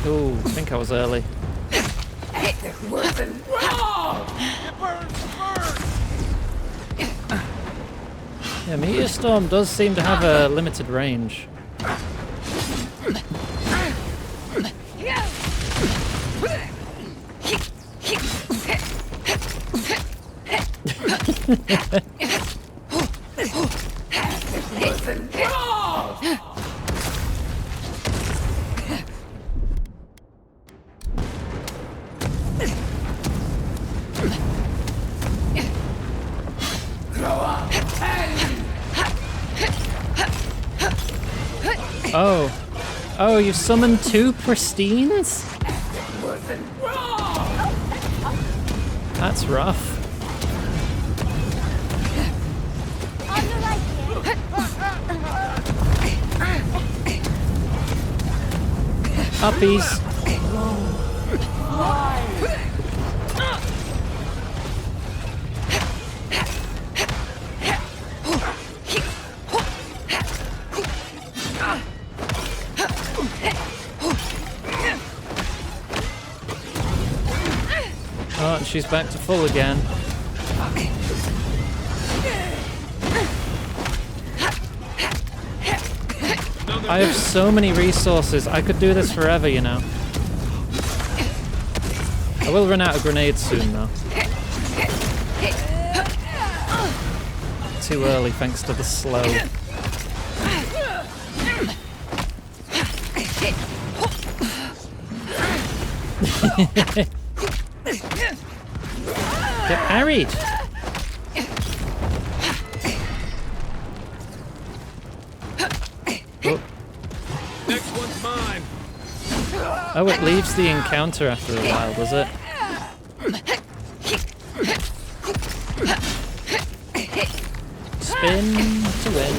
Ooh, I think I was early. Yeah, Meteor Storm does seem to have a limited range. Oh. Oh, you summoned 2 pristines? That's rough. Uppies. Oh, and she's back to full again. I have so many resources. I could do this forever, you know. I will run out of grenades soon, though. Too early, thanks to the slow. Get parried! Oh.
Next one's mine.
Oh, it leaves the encounter after a while, does it? Spin to win.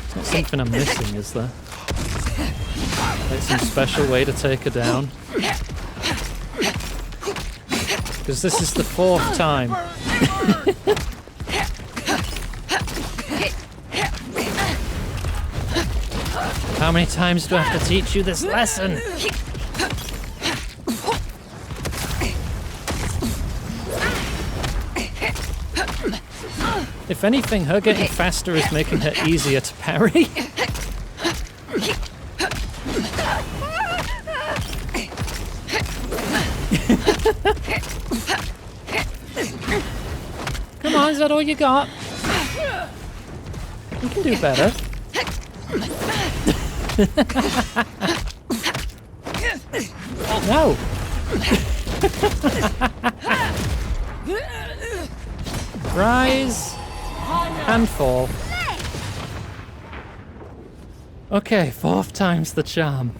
It's not something I'm missing, is there? Like some special way to take her down? Because this is the 4th time. How many times do I have to teach you this lesson? If anything, her getting faster is making her easier to parry. Come on, is that all you got? You can do better. No! Rise and fall. Okay, 4th time's the charm.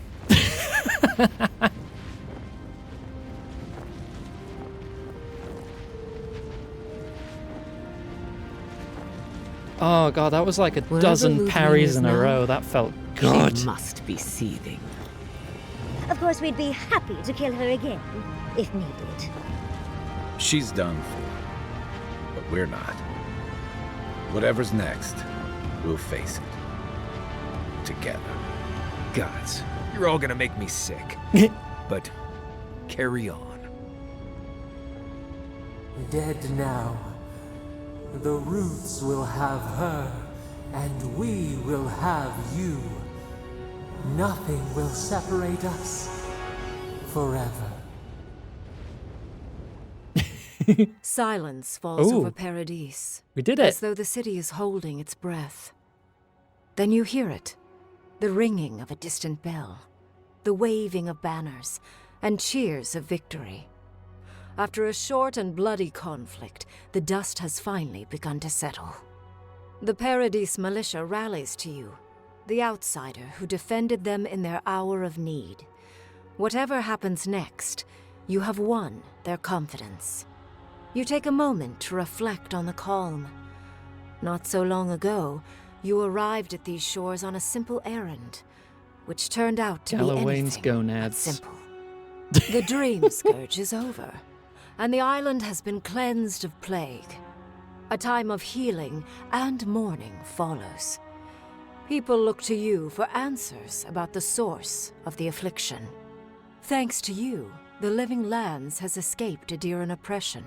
Oh god, that was like a dozen parries in a row. That felt good.
She must be seething.
Of course, we'd be happy to kill her again, if needed.
She's done for, but we're not. Whatever's next, we'll face it. Together.
Gods, you're all gonna make me sick. But carry on.
Dead now. The roots will have her, and we will have you. Nothing will separate us forever.
Silence falls over Paradis.
We did it.
As though the city is holding its breath. Then you hear it. The ringing of a distant bell. The waving of banners. And cheers of victory. After a short and bloody conflict, the dust has finally begun to settle. The Paradis militia rallies to you. The outsider who defended them in their hour of need. Whatever happens next, you have won their confidence. You take a moment to reflect on the calm. Not so long ago, you arrived at these shores on a simple errand, which turned out to be
Gallowayne's
anything
gonads.
but simple. The dream scourge is over, and the island has been cleansed of plague. A time of healing and mourning follows. People look to you for answers about the source of the affliction. Thanks to you, the Living Lands has escaped Adiran oppression.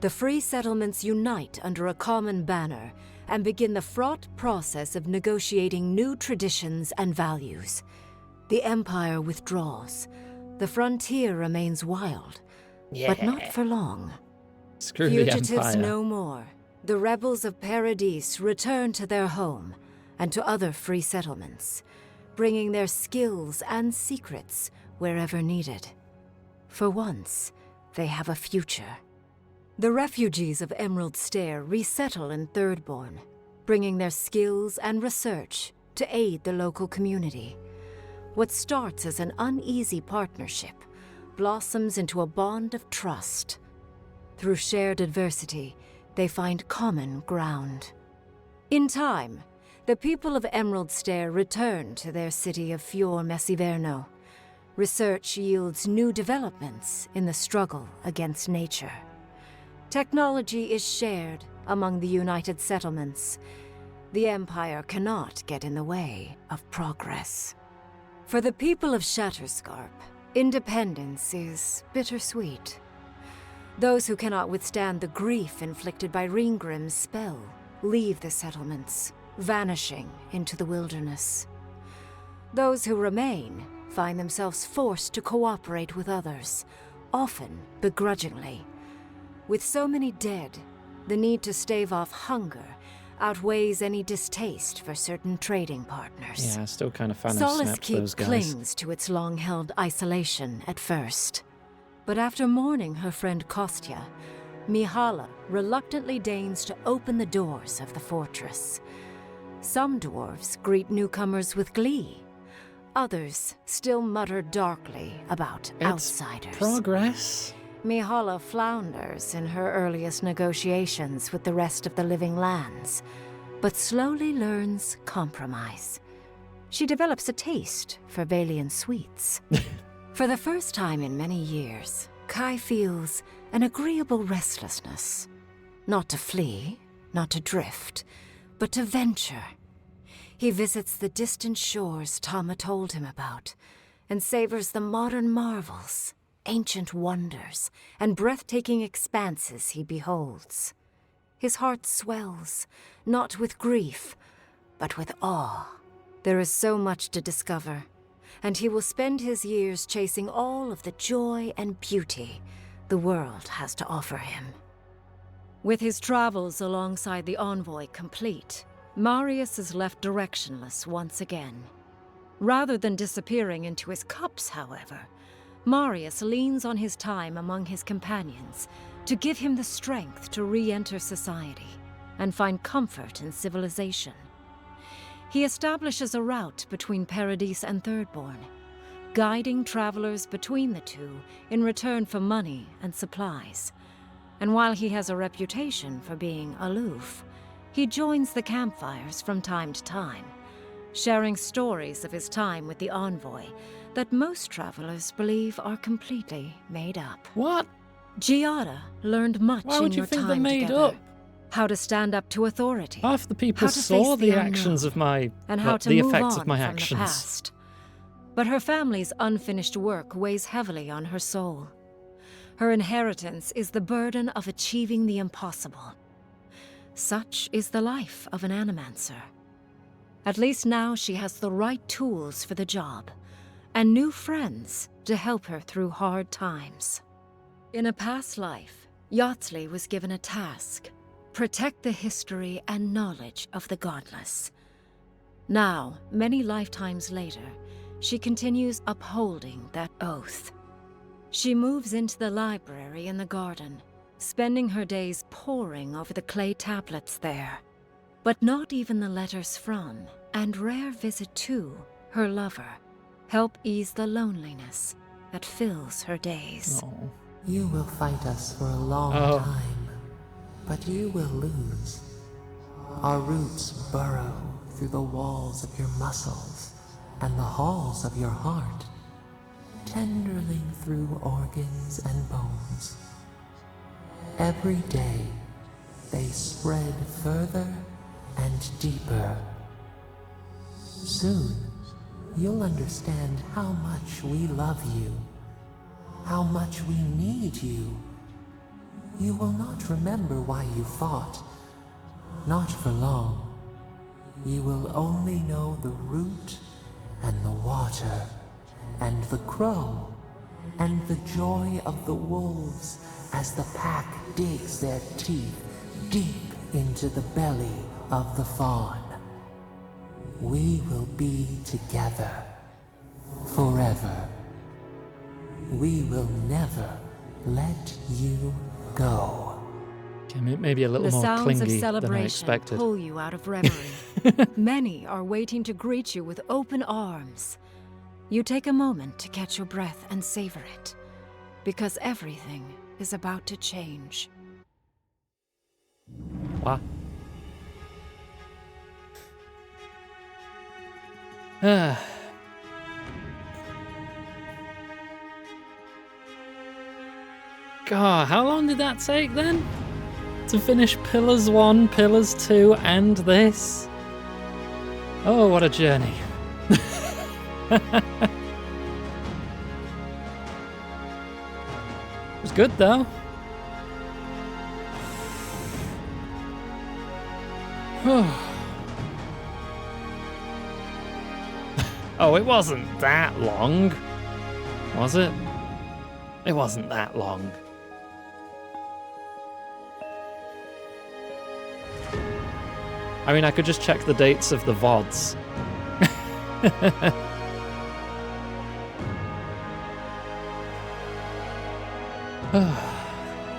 The free settlements unite under a common banner and begin the fraught process of negotiating new traditions and values. The Empire withdraws. The frontier remains wild, but not for long.
Screw the
Fugitives
Empire.
no more. The rebels of Paradis return to their home and to other free settlements, bringing their skills and secrets wherever needed. For once, they have a future. The refugees of Emerald Stair resettle in Thirdborn, bringing their skills and research to aid the local community. What starts as an uneasy partnership blossoms into a bond of trust. Through shared adversity, they find common ground. In time, The people of Emerald Stair return to their city of Fior Messiverno. Research yields new developments in the struggle against nature. Technology is shared among the United Settlements. The Empire cannot get in the way of progress. For the people of Shatterscarp, independence is bittersweet. Those who cannot withstand the grief inflicted by Ringgrim's spell leave the settlements, vanishing into the wilderness. Those who remain find themselves forced to cooperate with others, often begrudgingly. With so many dead, the need to stave off hunger outweighs any distaste for certain trading partners.
Yeah, still kind of fan of
Solace
Snap
Keep
those guys.
clings to its long-held isolation at first. But after mourning her friend Kostya, Mihala reluctantly deigns to open the doors of the fortress. Some dwarves greet newcomers with glee. Others still mutter darkly about outsiders.
Progress.
Mihala flounders in her earliest negotiations with the rest of the living lands, but slowly learns compromise. She develops a taste for Valian sweets. For the first time in many years, Kai feels an agreeable restlessness. Not to flee, not to drift, but to venture. He visits the distant shores Tama told him about, and savors the modern marvels, ancient wonders, and breathtaking expanses he beholds. His heart swells, not with grief, but with awe. There is so much to discover, and he will spend his years chasing all of the joy and beauty the world has to offer him. With his travels alongside the envoy complete, Marius is left directionless once again. Rather than disappearing into his cups, however, Marius leans on his time among his companions to give him the strength to re-enter society and find comfort in civilization. He establishes a route between Paradise and Thirdborn, guiding travelers between the two in return for money and supplies. And while he has a reputation for being aloof, he joins the campfires from time to time, sharing stories of his time with the envoy that most travelers believe are completely made up.
What?
Giada learned much
Why
in
would you
your
think
time
they're made
together.
up?
How to stand up to authority.
Half the people
how to
saw
face
the
unknown,
actions of my...
and how to
the
move
effects
on
of my
from
actions.
the past. But her family's unfinished work weighs heavily on her soul. Her inheritance is the burden of achieving the impossible. Such is the life of an animancer. At least now she has the right tools for the job, and new friends to help her through hard times. In a past life, Yatsley was given a task: protect the history and knowledge of the godless. Now, many lifetimes later, she continues upholding that oath. She moves into the library in the garden, spending her days poring over the clay tablets there. But not even the letters from, and rare visit to, her lover help ease the loneliness that fills her days.
Oh.
You will fight us for a long time, but you will lose. Our roots burrow through the walls of your muscles and the halls of your heart, tenderling through organs and bones. Every day, they spread further and deeper. Soon, you'll understand how much we love you, how much we need you. You will not remember why you fought, not for long. You will only know the root and the water and the crow and the joy of the wolves as the pack digs their teeth deep into the belly of the fawn. We will be together forever. We will never let you go.
Okay, maybe a little
The
more
sounds of
clingy than I
celebration
expected.
pull you out of reverie. Many are waiting to greet you with open arms. You take a moment to catch your breath and savor it, because everything is about to change.
What? God, how long did that take then? To finish Pillars 1, Pillars 2, and this? Oh, what a journey. It was good though. Oh, it wasn't that long, was it? It wasn't that long. I mean, I could just check the dates of the VODs.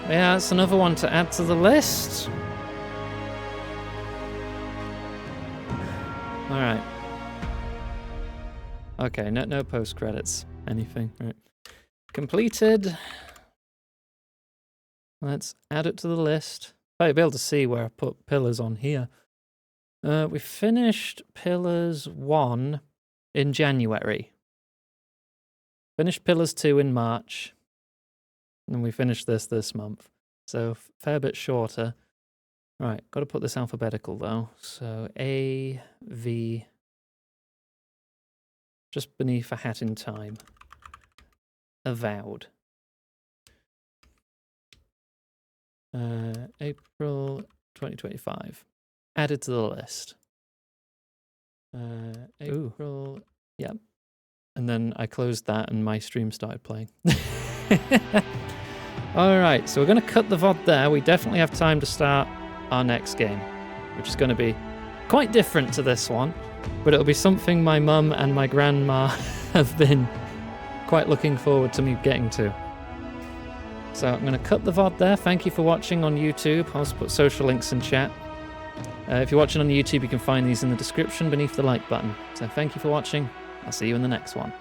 Yeah, it's another one to add to the list. Alright. Okay, no post credits. Anything. Right. Completed. Let's add it to the list. I'll be able to see where I put Pillars on here. We finished Pillars 1 in January. Finished Pillars 2 in March. And we finished this month. So, fair bit shorter. Right, got to put this alphabetical though. So, A, V, just beneath A Hat in Time. Avowed. April 2025. Added to the list. April, yeah. And then I closed that and my stream started playing. Alright, so we're going to cut the VOD there. We definitely have time to start our next game, which is going to be quite different to this one, but it'll be something my mum and my grandma have been quite looking forward to me getting to. So I'm going to cut the VOD there. Thank you for watching on YouTube. I'll also put social links in chat. If you're watching on YouTube, you can find these in the description beneath the like button. So thank you for watching. I'll see you in the next one.